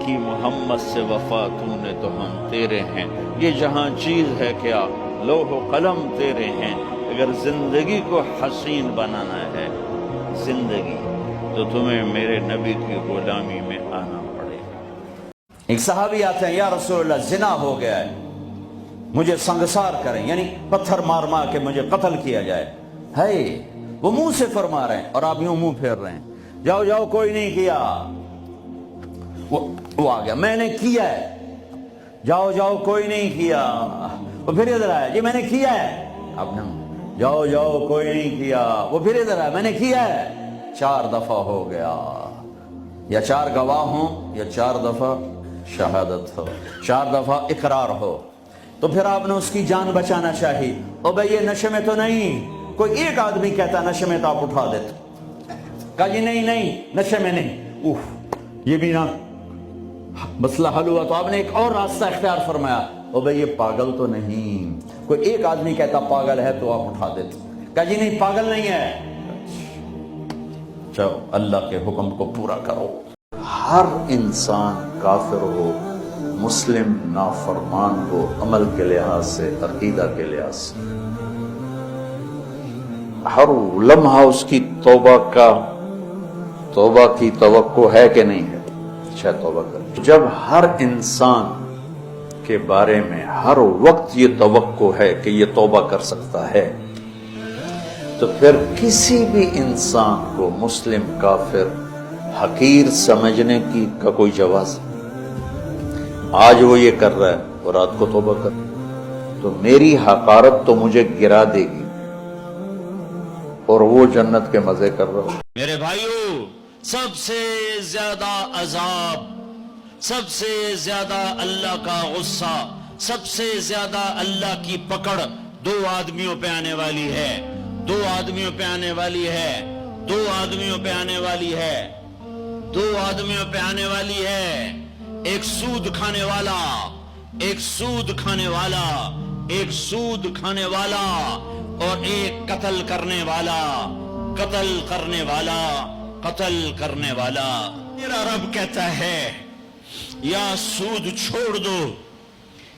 کہ محمد سے وفا تو نے تو ہم تیرے ہیں، یہ جہاں چیز ہے کیا، لوح و قلم تیرے ہیں، اگر زندگی کو حسین بنانا ہے زندگی تو تمہیں میرے نبی کی غلامی میں آنا پڑے گا۔
ایک صحابی آتے ہیں، یا رسول اللہ زنا ہو گیا ہے، مجھے سنگسار کریں، یعنی پتھر مار مار کے مجھے قتل کیا جائے، ہے وہ منہ سے فرما رہے ہیں اور آپ یوں منہ پھیر رہے ہیں، جاؤ جاؤ کوئی نہیں کیا، وہ آ گیا میں نے کیا ہے، جاؤ جاؤ کوئی نہیں کیا، وہ پھر ادھر آیا، جی میں نے کیا ہے، اب نہ جاؤ جاؤ کوئی نہیں کیا، وہ پھر ادھر آیا، میں نے کیا ہے، 4 دفعہ ہو گیا، یا 4 گواہ ہوں یا 4 دفعہ شہادت ہو، 4 دفعہ اقرار ہو، تو پھر آپ نے اس کی جان بچانا چاہیے، او بھئی یہ نشے میں تو نہیں، کوئی ایک آدمی کہتا نشے میں تو آپ اٹھا دیتے، کہا جی نہیں نہیں نشے میں نہیں، یہ بھی نہ مسئلہ حل ہوا، تو آپ نے ایک اور راستہ اختیار فرمایا، او بھئی یہ پاگل تو نہیں، کوئی ایک آدمی کہتا پاگل ہے تو آپ اٹھا دیتے، کہا جی نہیں پاگل نہیں ہے، چلو اللہ کے حکم کو پورا کرو۔ ہر انسان کافر ہو، مسلم نافرمان ہو، عمل کے لحاظ سے، عقیدہ کے لحاظ سے، ہر لمحہ اس کی توبہ کی توقع ہے کہ نہیں ہے، شاید توبہ کر۔ جب ہر انسان کے بارے میں ہر وقت یہ توقع ہے کہ یہ توبہ کر سکتا ہے، تو پھر کسی بھی انسان کو مسلم کافر حقیر سمجھنے کی کا کوئی جواز نہیں۔ آج وہ یہ کر رہا ہے اور رات کو توبہ کر، تو میری حقارت تو مجھے گرا دے گی اور وہ جنت کے مزے کر رہا ہوں۔
میرے بھائیوں، سب سے زیادہ عذاب، سب سے زیادہ اللہ کا غصہ، سب سے زیادہ اللہ کی پکڑ دو آدمیوں پہ آنے والی ہے، دو آدمیوں پہ آنے والی ہے، دو آدمیوں پہ آنے والی ہے، دو آدمیوں پہ آنے والی ہے۔ ایک سود کھانے والا، ایک سود کھانے والا، ایک سود کھانے والا اور ایک قتل کرنے والا، قتل کرنے والا، قتل کرنے والا۔ میرا رب کہتا ہے یا سود چھوڑ دو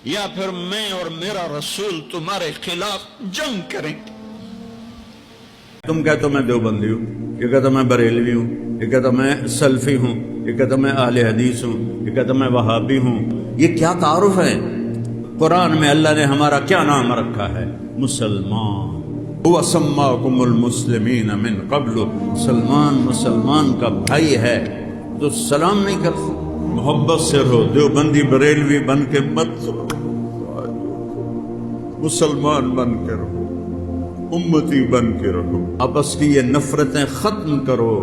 یا پھر میں اور میرا رسول تمہارے خلاف جنگ کریں گے۔
تم کہتے ہو میں دیوبندی ہوں، یہ کہتا میں بریلوی ہوں، یہ کہتا میں سلفی ہوں، یہ کہتا میں اہل حدیث ہوں، یہ کہتا میں وہابی ہوں۔ یہ کیا تعارف ہے؟ قرآن میں اللہ نے ہمارا کیا نام رکھا ہے؟ مسلمان۔ هو سماکم المسلمین من قبل، مسلمان کا بھائی ہے تو سلام نہیں کرتے؟ محبت سے رہو، دیوبندی بریلوی بن کے مت رہو، مسلمان بن کے رہو، امتی بن کے رہو، آپس کی یہ نفرتیں ختم کرو۔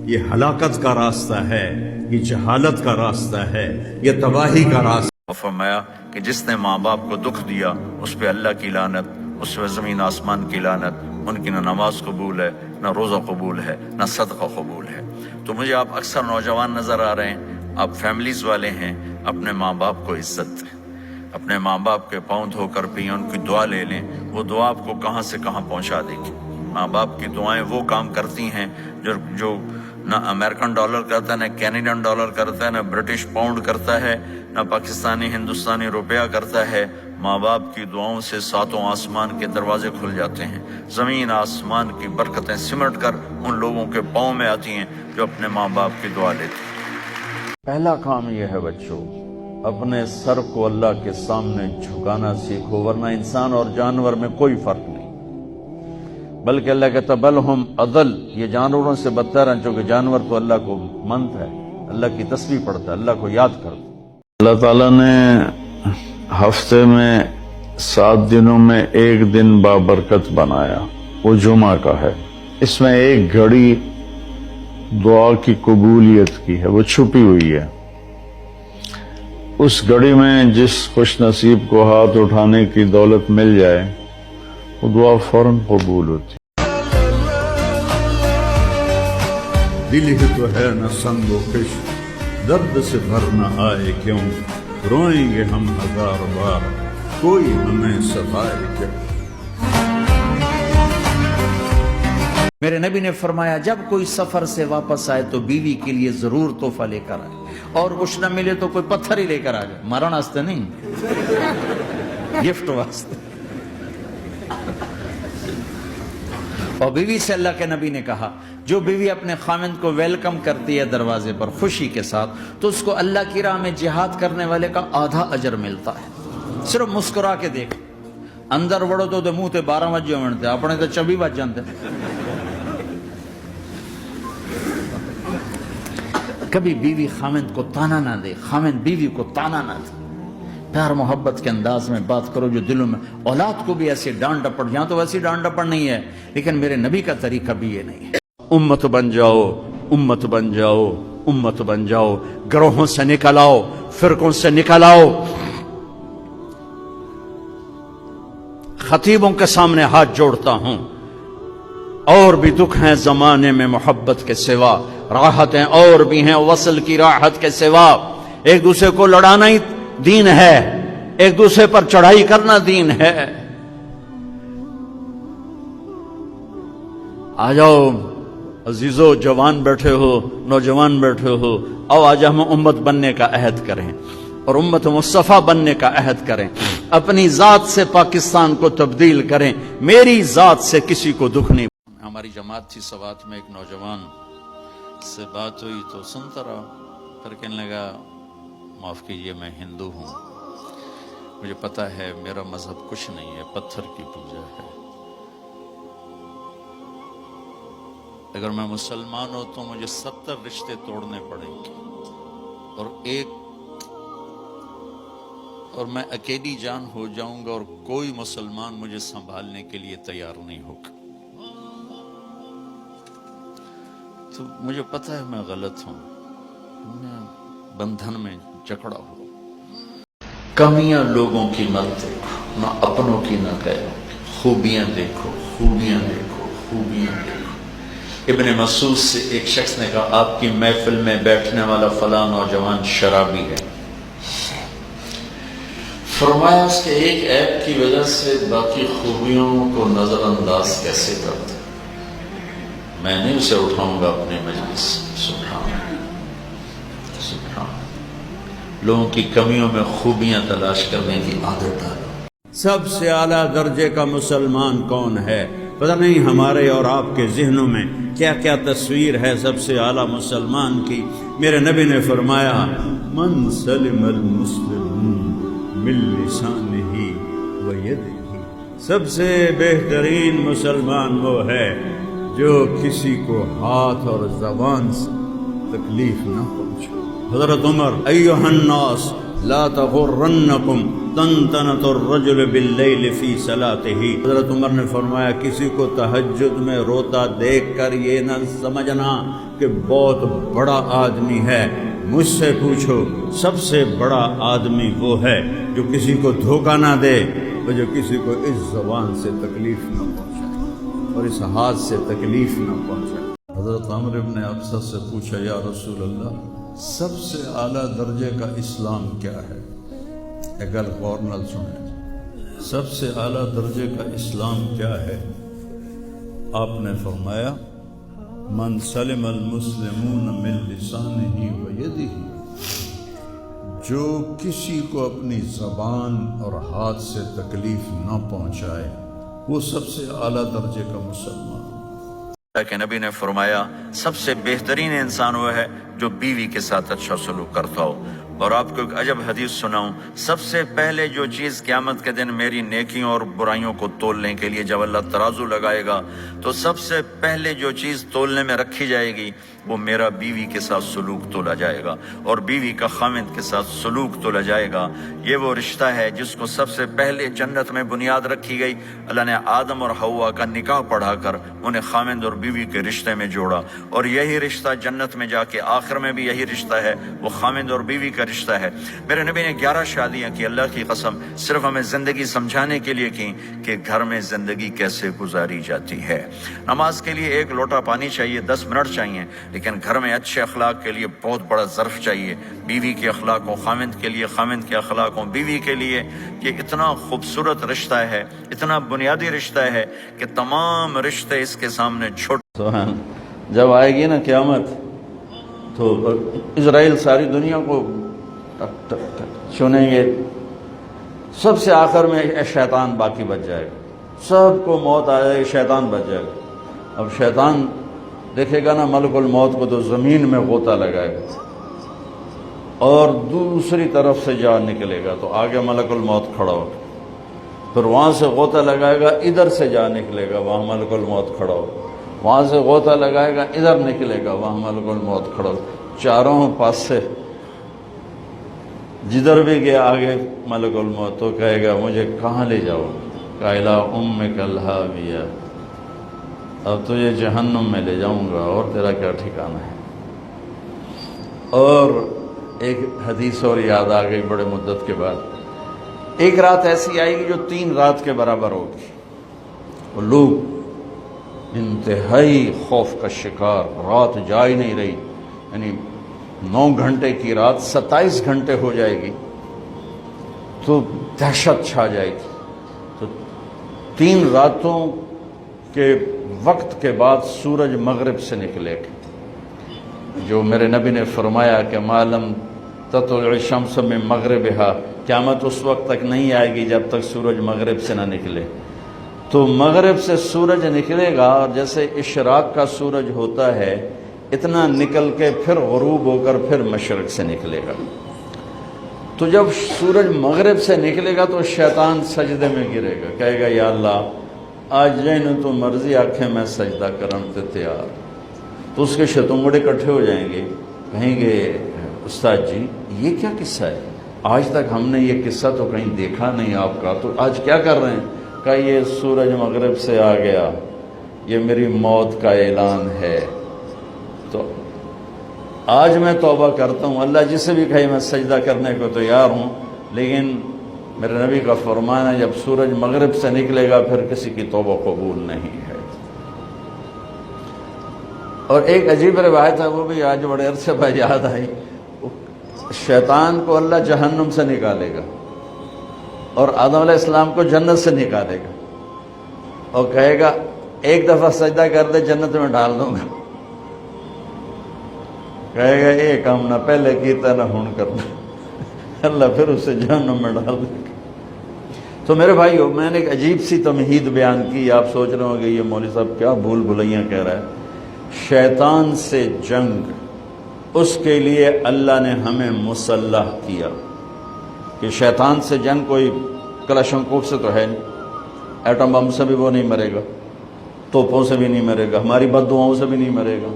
یہ ہلاکت کا راستہ ہے، یہ جہالت کا راستہ ہے، یہ تباہی کا راستہ۔
فرمایا کہ جس نے ماں باپ کو دکھ دیا اس پہ اللہ کی لعنت، اس پہ زمین آسمان کی لعنت، ان کی نہ نماز قبول ہے، نہ روزہ قبول ہے، نہ صدقہ قبول ہے۔ تو مجھے آپ اکثر نوجوان نظر آ رہے ہیں، آپ فیملیز والے ہیں، اپنے ماں باپ کو عزت دیں، اپنے ماں باپ کے پاؤں دھو کر پئیں، ان کی دعا لے لیں، وہ دعا آپ کو کہاں سے کہاں پہنچا دے گی۔ ماں باپ کی دعائیں وہ کام کرتی ہیں جو نہ امریکن ڈالر کرتا ہے، نہ کینیڈین ڈالر کرتا ہے، نہ برٹش پاؤنڈ کرتا ہے، نہ پاکستانی ہندوستانی روپیہ کرتا ہے۔ ماں باپ کی دعاؤں سے ساتوں آسمان کے دروازے کھل جاتے ہیں، زمین آسمان کی برکتیں سمٹ کر ان لوگوں کے پاؤں میں آتی ہیں جو اپنے ماں باپ کی دعا لیتے ہیں۔
پہلا کام یہ ہے بچوں، اپنے سر کو اللہ کے سامنے جھکانا سیکھو، ورنہ انسان اور جانور میں کوئی فرق نہیں۔ بلکہ اللہ کہتا بل ہم اضل، یہ جانوروں سے بدتر ہیں، چونکہ جانور تو اللہ کو مانتا ہے، اللہ کی تسبیح پڑھتا ہے، اللہ کو یاد کرتا ہے۔
اللہ تعالیٰ نے ہفتے میں 7 دنوں میں ایک دن بابرکت بنایا، وہ جمعہ کا ہے۔ اس میں ایک گھڑی دعا کی قبولیت کی ہے، وہ چھپی ہوئی ہے۔ اس گھڑی میں جس خوش نصیب کو ہاتھ اٹھانے کی دولت مل جائے وہ دعا فوراً قبول ہوتی۔
دل ہی تو ہے نہ سنگ و خشک، درد سے بھر نہ آئے کیوں، روئیں گے ہم 1000 بار، کوئی ہمیں ستائے کیوں۔
میرے نبی نے فرمایا جب کوئی سفر سے واپس آئے تو بیوی کے لیے ضرور تحفہ لے کر آئے، اور کچھ نہ ملے تو کوئی پتھر ہی لے کر آ جائے، مرن واسطے نہیں، گفٹ واسطے۔ اور بیوی سے اللہ کے نبی نے کہا جو بیوی اپنے خامند کو ویلکم کرتی ہے دروازے پر خوشی کے ساتھ، تو اس کو اللہ کی راہ میں جہاد کرنے والے کا آدھا اجر ملتا ہے۔ صرف مسکرا کے دیکھ، اندر وڑو تو منہ تے 12 بجے منتے، اپنے تو 24 بج جاتے۔ کبھی بیوی خامند کو تانا نہ دے، خامند بیوی کو تانا نہ دے، پیار محبت کے انداز میں بات کرو جو دلوں میں۔ اولاد کو بھی ایسے ڈانٹ ڈپٹ، یہاں تو ویسی ڈانٹ ڈپٹ نہیں ہے، لیکن میرے نبی کا طریقہ بھی یہ نہیں ہے۔
امت بن جاؤ، امت بن جاؤ، امت بن جاؤ، گروہوں سے نکل آؤ، فرقوں سے نکل آؤ۔ خطیبوں کے سامنے ہاتھ جوڑتا ہوں، اور بھی دکھ ہیں زمانے میں محبت کے سوا، راحتیں اور بھی ہیں وصل کی راحت کے سوا۔ ایک دوسرے کو لڑانا ہی دین ہے، ایک دوسرے پر چڑھائی کرنا دین ہے۔ آ جاؤ عزیزو، جوان بیٹھے ہو، نوجوان بیٹھے ہو، آؤ آج ہم امت بننے کا عہد کریں اور امت مصطفیٰ بننے کا عہد کریں، اپنی ذات سے پاکستان کو تبدیل کریں، میری ذات سے کسی کو دکھ نہیں۔ ہماری جماعت تھی سوات میں، ایک نوجوان سے بات ہوئی تو سنتا رہا، پھر کہنے لگا معاف کیجئے میں ہندو ہوں۔ مجھے پتہ ہے میرا مذہب کچھ نہیں ہے، پتھر کی پوجا ہے۔ اگر میں مسلمان ہوں تو مجھے 70 رشتے توڑنے پڑیں گے، اور میں اکیلی جان ہو جاؤں گا، اور کوئی مسلمان مجھے سنبھالنے کے لیے تیار نہیں ہوگا۔ تو مجھے پتہ ہے میں غلط ہوں، میں بندھن میں جکڑا ہوں۔ کمیاں لوگوں کی مت دیکھو، نہ اپنوں کی نہ غیروں کی، خوبیاں دیکھو، خوبیاں دیکھو، خوبیاں دیکھو۔ ابن مسعود سے ایک شخص نے کہا آپ کی محفل میں بیٹھنے والا فلاں نوجوان شرابی ہے۔ فرمایا اس کے ایک عیب کی وجہ سے باقی خوبیوں کو نظر انداز کیسے کرتے؟ میں نہیں اسے اٹھاؤں گا اپنے مجلس۔ سبحان سبحان، لوگوں کی کمیوں میں خوبیاں تلاش کرنے کی عادت ڈالو۔
سب سے اعلیٰ درجے کا مسلمان کون ہے؟ پتہ نہیں ہمارے اور آپ کے ذہنوں میں کیا کیا تصویر ہے سب سے اعلیٰ مسلمان کی۔ میرے نبی نے فرمایا من سلم المسلمون من لسانہ و یدہ، سب سے بہترین مسلمان وہ ہے جو کسی کو ہاتھ اور زبان سے تکلیف نہ پہنچے۔ حضرت عمر ایھا الناس لا تغرنکم طنطنۃ الرجل باللیل فی صلاتہ، حضرت عمر نے فرمایا کسی کو تہجد میں روتا دیکھ کر یہ نہ سمجھنا کہ بہت بڑا آدمی ہے۔ مجھ سے پوچھو سب سے بڑا آدمی وہ ہے جو کسی کو دھوکہ نہ دے، اور جو کسی کو اس زبان سے تکلیف نہ پہنچائے اور اس ہاتھ سے تکلیف نہ پہنچائے۔ حضرت عمرو بن ابسہ سے پوچھا یا رسول اللہ سب سے اعلیٰ درجے کا اسلام کیا ہے؟ اگر غور نال سنیں، سب سے اعلیٰ درجے کا اسلام کیا ہے؟ آپ نے فرمایا من سلم المسلمون من لسانہ و یدہ، جو کسی کو اپنی زبان اور ہاتھ سے تکلیف نہ پہنچائے وہ سب سے اعلیٰ درجے کا مسلمان۔
کہ نبی نے فرمایا سب سے بہترین انسان وہ ہے جو بیوی کے ساتھ اچھا سلوک کرتا ہو۔ اور آپ کو ایک عجب حدیث سناؤں، سب سے پہلے جو چیز قیامت کے دن میری نیکیوں اور برائیوں کو تولنے کے لیے جب اللہ ترازو لگائے گا تو سب سے پہلے جو چیز تولنے میں رکھی جائے گی وہ میرا بیوی کے ساتھ سلوک تولا جائے گا، اور بیوی کا خاوند کے ساتھ سلوک تولا جائے گا۔ یہ وہ رشتہ ہے جس کو سب سے پہلے جنت میں بنیاد رکھی گئی۔ اللہ نے آدم اور حوا کا نکاح پڑھا کر انہیں خاوند اور بیوی کے رشتے میں جوڑا، اور یہی رشتہ جنت میں جا کے آخر میں بھی یہی رشتہ ہے، وہ خاوند اور بیوی کا رشتہ ہے۔ میرے نبی نے 11 شادیاں کی، اللہ کی قسم صرف ہمیں زندگی سمجھانے کے لیے کی کہ گھر میں زندگی کیسے گزاری جاتی ہے۔ نماز کے لیے 1 لوٹا پانی چاہیے، 10 منٹ چاہیے، لیکن گھر میں اچھے اخلاق کے لیے بہت بڑا ظرف چاہیے۔ بیوی کے اخلاق ہوں خاوند کے لیے، خاوند کے اخلاق ہوں بیوی کے لیے۔ یہ اتنا خوبصورت رشتہ ہے، اتنا بنیادی رشتہ ہے کہ تمام رشتے اس کے سامنے چھوٹے۔
جب آئے گی نا قیامت تو اسرائیل ساری دنیا کو چنیں گے، سب سے آخر میں شیطان باقی بچ جائے گا، سب کو موت آ جائے گی، شیطان بچ جائے گا۔ اب شیطان دیکھے گا نا ملک الموت کو تو زمین میں غوطہ لگائے گا اور دوسری طرف سے جا نکلے گا، تو آگے ملک الموت کھڑا ہوگا، پھر وہاں سے غوطہ لگائے گا، ادھر سے جا نکلے گا، وہاں ملک الموت کھڑا ہوگا، وہاں سے غوطہ لگائے گا، ادھر نکلے گا، وہاں ملک الموت کھڑا ہوگا۔ چاروں پاس سے جدھر بھی گیا آگے ملک الموت تو کہے گا مجھے کہاں لے جاؤ؟ قائلہ امک الہاویہ، اب تجھے جہنم میں لے جاؤں گا، اور تیرا کیا ٹھکانہ ہے۔ اور ایک حدیث اور یاد آ گئی بڑے مدت کے بعد، ایک رات ایسی آئے گی جو 3 رات کے برابر ہوگی، اور لوگ انتہائی خوف کا شکار، رات جا ہی نہیں رہی، یعنی 9 گھنٹے کی رات 27 گھنٹے ہو جائے گی تو دہشت چھا جائے گی۔ تو 3 راتوں کے وقت کے بعد سورج مغرب سے نکلے گا، جو میرے نبی نے فرمایا کہ معلوم تطلع الشمس من مغربها، قیامت اس وقت تک نہیں آئے گی جب تک سورج مغرب سے نہ نکلے۔ تو مغرب سے سورج نکلے گا، اور جیسے اشراق کا سورج ہوتا ہے اتنا نکل کے پھر غروب ہو کر پھر مشرق سے نکلے گا۔ تو جب سورج مغرب سے نکلے گا تو شیطان سجدے میں گرے گا، کہے گا یا اللہ آج جائیں تو مرضی آنکھیں میں سجدہ کرن تے تیار. تو اس کے شتنگڑے اکٹھے ہو جائیں گے، کہیں گے استاد جی یہ کیا قصہ ہے، آج تک ہم نے یہ قصہ تو کہیں دیکھا نہیں آپ کا، تو آج کیا کر رہے ہیں؟ کہا یہ سورج مغرب سے آ گیا، یہ میری موت کا اعلان ہے، تو آج میں توبہ کرتا ہوں. اللہ جسے بھی کہے میں سجدہ کرنے کو تیار ہوں، لیکن میرے نبی کا فرمان ہے جب سورج مغرب سے نکلے گا پھر کسی کی توبہ قبول نہیں ہے. اور ایک عجیب روایت ہے، وہ بھی آج بڑے عرصے بعد یاد آئی. شیطان کو اللہ جہنم سے نکالے گا اور آدم علیہ السلام کو جنت سے نکالے گا اور کہے گا ایک دفعہ سجدہ کر دے جنت میں ڈال دوں گا. کہے گا یہ کام نہ پہلے کیتا نہ ہون کرنا. اللہ پھر اسے جہنم میں ڈال دے گا. تو میرے بھائیو، میں نے ایک عجیب سی تمہید بیان کی. آپ سوچ رہے ہوں گے یہ مولوی صاحب کیا بھول بھلیاں کہہ رہا ہے. شیطان سے جنگ، اس کے لیے اللہ نے ہمیں مسلح کیا کہ شیطان سے جنگ کوئی کلاشنکوف سے تو ہے نہیں، ایٹم بم سے بھی وہ نہیں مرے گا، توپوں سے بھی نہیں مرے گا، ہماری بد دعاؤں سے بھی نہیں مرے گا.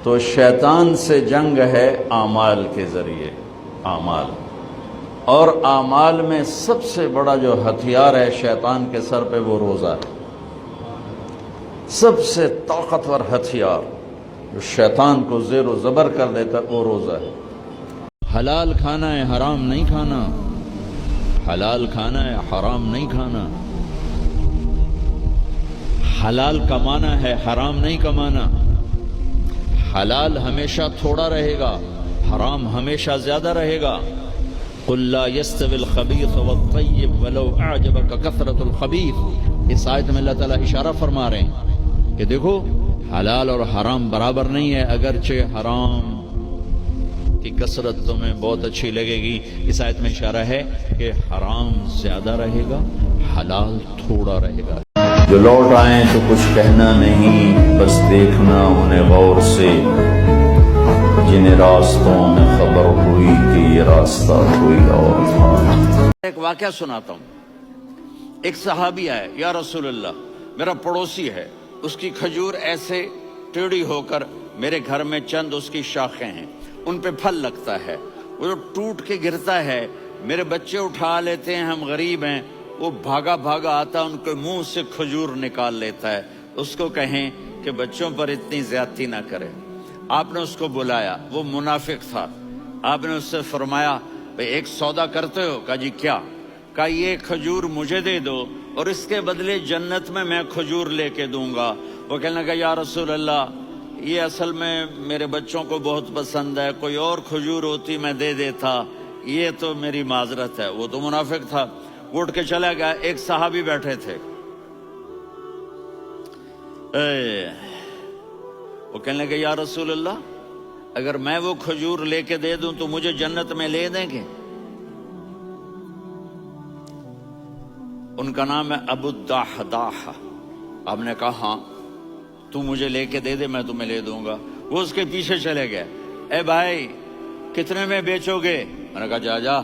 تو شیطان سے جنگ ہے اعمال کے ذریعے. اعمال، اور اعمال میں سب سے بڑا جو ہتھیار ہے شیطان کے سر پہ وہ روزہ ہے. سب سے طاقتور ہتھیار جو شیطان کو زیر و زبر کر دیتا ہے وہ روزہ ہے. حلال کھانا ہے، حرام نہیں کھانا. حلال کھانا ہے، حرام نہیں کھانا. حلال کمانا ہے، حرام نہیں کمانا. حلال ہمیشہ تھوڑا رہے گا، حرام ہمیشہ زیادہ رہے گا. قل لا يستوي الخبيث والطيب ولو اعجبك كثرة الخبيث. اس آیت میں اللہ تعالیٰ اشارہ فرما رہے ہیں کہ دیکھو حلال اور حرام برابر نہیں ہے، اگرچہ حرام کی کثرت تمہیں بہت اچھی لگے گی. اس آیت میں اشارہ ہے کہ حرام زیادہ رہے گا، حلال تھوڑا رہے گا.
جو لوٹ آئیں تو کچھ کہنا نہیں، بس دیکھنا انہیں غور سے، جنہیں راستوں میں خبر ہوئی کہ یہ راستہ کوئی اور تھا.
ایک واقعہ سناتا ہوں. ایک صحابی آئے، یا رسول اللہ میرا پڑوسی ہے، اس کی کھجور ایسے ٹیڑھی ہو کر میرے گھر میں چند اس کی شاخیں ہیں، ان پہ پھل لگتا ہے، وہ جو ٹوٹ کے گرتا ہے میرے بچے اٹھا لیتے ہیں، ہم غریب ہیں، وہ بھاگا بھاگا آتا ان کے منہ سے کھجور نکال لیتا ہے. اس کو کہیں کہ بچوں پر اتنی زیادتی نہ کرے. آپ نے اس کو بلایا، وہ منافق تھا. آپ نے اس سے فرمایا بھئی ایک سودا کرتے ہو؟ کہا جی کیا؟ کہا یہ کھجور مجھے دے دو اور اس کے بدلے جنت میں کھجور لے کے دوں گا. وہ کہنے لگا یا رسول اللہ یہ اصل میں میرے بچوں کو بہت پسند ہے، کوئی اور کھجور ہوتی میں دے دیتا، یہ تو میری معذرت ہے. وہ تو منافق تھا، وہ اٹھ کے چلا گیا. ایک صحابی بیٹھے تھے، وہ کہنے لگے یا رسول اللہ اگر میں وہ کھجور لے کے دے دوں تو مجھے جنت میں لے دیں گے؟ ان کا نام ہے ابو الدحداح. آپ نے کہا ہاں تو مجھے لے کے دے دے میں تمہیں لے دوں گا. وہ اس کے پیچھے چلے گئے. اے بھائی کتنے میں بیچو گے؟ میں نے کہا جا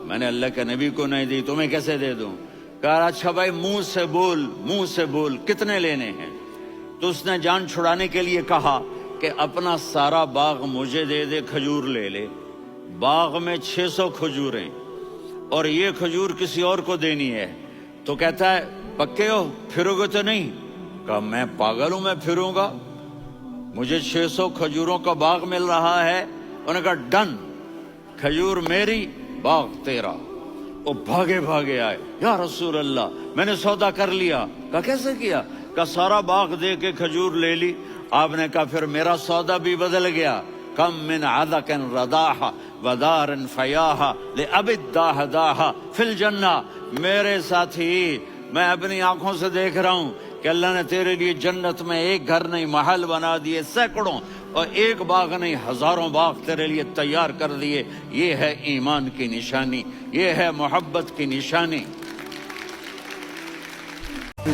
میں نے اللہ کے نبی کو نہیں دی، تمہیں کیسے دے دوں؟ کہا اچھا بھائی منہ سے بول کتنے لینے ہیں؟ تو اس نے جان چھڑانے کے لیے کہا کہ اپنا سارا باغ مجھے دے دے، کھجور لے لے. باغ میں 600 کھجوریں اور یہ کھجور کسی اور کو دینی ہے. تو کہتا ہے پکے ہو، پھرو گے تو نہیں؟ کہا میں پاگل ہوں، میں پھروں گا؟ مجھے 600 کھجوروں کا باغ مل رہا ہے. انہوں نے کہا ڈن، کھجور میری باغ تیرا. وہ بھاگے آئے، یا رسول اللہ میں نے سودا کر لیا. کہا کیسے کیا؟ کہا سارا باغ دے کے کھجور لے لی. آپ نے کہا پھر میرا سودا بھی بدل گیا. کم من عدق رداح ودار فیاح لأبی الدحداح فی الجنہ. میرے ساتھی میں اپنی آنکھوں سے دیکھ رہا ہوں کہ اللہ نے تیرے لیے جنت میں ایک گھر نہیں محل بنا دیے سینکڑوں، اور ایک باغ نہیں ہزاروں باغ تیرے لیے تیار کر دیے. یہ ہے ایمان کی نشانی، یہ ہے محبت کی نشانی.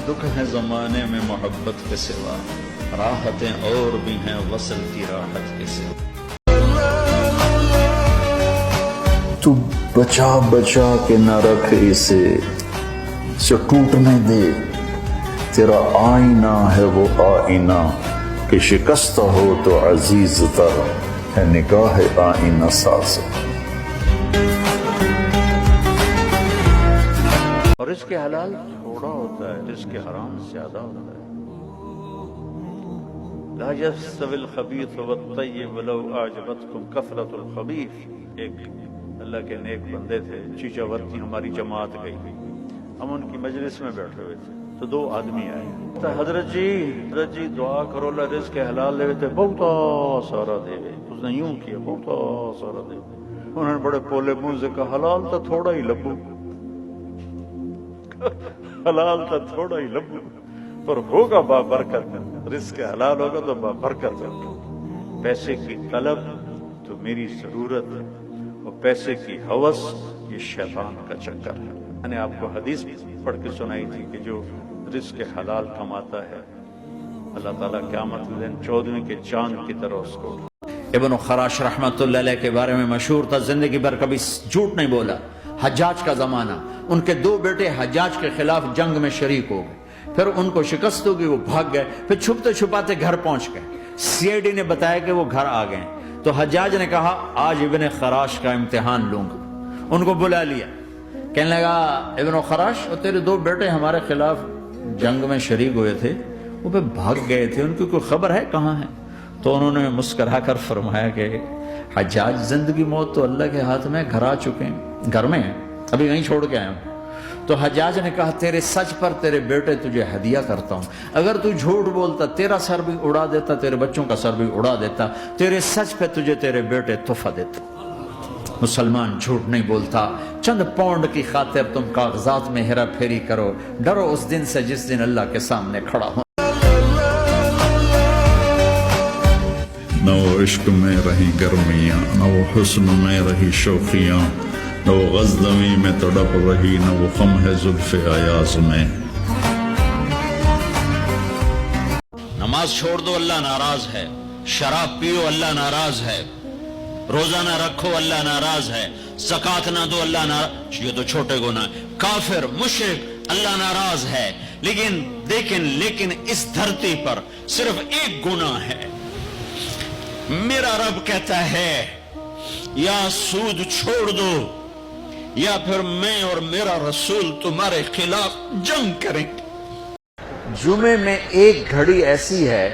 دکھ ہے زمانے میں محبت کے سوا، راحتیں اور بھی ہیں وصل کی راحت کے سوا.
تو بچا بچا کے نہ رکھ اسے ٹوٹنے دے، تیرا آئینہ ہے وہ آئینہ کہ شکستہ ہو تو عزیز تر ہے نگاہ آئینہ ساز۔
اور رزق حلال تھوڑا ہوتا ہے، رزق حرام زیادہ ہوتا ہے۔ لا يستوي الخبيث والطيب ولو اعجبتكم كثرة الخبيث۔ ایک اللہ کے نیک بندے تھے، چیچا ورتی ہماری جماعت گئی، ہم ان کی مجلس میں بیٹھے ہوئے تھے تو دو آدمی آئے، حضرت جی دعا کرو اللہ رزق حلال دے، تھے بہت سارا دے، اس نے یوں کیا بہت سارا دے، انہوں نے بڑے پولے منہ سے کہا حلال تو تھوڑا ہی لبو، حلال تو تھوڑا ہی لبو، پر ہوگا با برکت، رزق حلال ہوگا تو با برکت ہوگا۔ پیسے کی طلب تو میری ضرورت ہے، اور پیسے کی ہوس یہ شیطان کا چکر ہے۔ میں نے آپ کو حدیث پڑھ کے سنائی تھی کہ جو رزق حلال کماتا ہے اللہ تعالیٰ قیامت کے دن 14ویں کے چاند کی طرح اس کو۔ ابن خراش رحمت اللہ علیہ کے بارے میں مشہور تھا، زندگی بھر کبھی جھوٹ نہیں بولا۔ حجاج کا زمانہ، ان کے دو بیٹے حجاج کے خلاف جنگ میں شریک ہو گئے، پھر ان کو شکست ہوگی، وہ بھاگ گئے، پھر چھپتے چھپاتے گھر پہنچ گئے، سی آئی ڈی نے بتایا کہ وہ گھر آ گئے، تو حجاج نے کہا آج ابن خراش کا امتحان لوں گا، ان کو بلا لیا، کہنے لگا ابن خراش اور تیرے دو بیٹے ہمارے خلاف جنگ میں شریک ہوئے تھے، وہ پہ بھاگ گئے تھے، ان کی کوئی خبر ہے کہاں ہے؟ تو انہوں نے مسکرا کر فرمایا کہ حجاج زندگی موت تو اللہ کے ہاتھ میں، گھر آ چکے ہیں، گھر میں ہیں، ابھی وہیں چھوڑ کے آئے ہوں۔ تو حجاج نے کہا تیرے سچ پر تیرے بیٹے تجھے ہدیہ کرتا ہوں، اگر تو جھوٹ بولتا تیرا سر بھی اڑا دیتا، تیرے بچوں کا سر بھی اڑا دیتا، تیرے سچ پہ تجھے تیرے بیٹے تحفہ دیتا۔ مسلمان جھوٹ نہیں بولتا، چند پاؤنڈ کی خاطر تم کاغذات میں ہیرا پھیری کرو، ڈرو اس دن سے جس دن اللہ کے سامنے کھڑا ہو۔
نہ وہ عشق میں رہی گرمیاں، نہ وہ حسن میں رہی شوخیاں، نہ وہ غزنوی میں تڑپ رہی، نہ وہ خم ہے زلف ایاز میں۔
نماز چھوڑ دو اللہ ناراض ہے، شراب پیو اللہ ناراض ہے، روزہ نہ رکھو اللہ ناراض ہے، زکوٰۃ نہ دو اللہ ناراض، یہ تو چھوٹے گناہ، کافر مشرک اللہ ناراض ہے، لیکن اس دھرتی پر صرف ایک گناہ ہے، میرا رب کہتا ہے یا سود چھوڑ دو یا پھر میں اور میرا رسول تمہارے خلاف جنگ کریں گے۔
جمعے میں ایک گھڑی ایسی ہے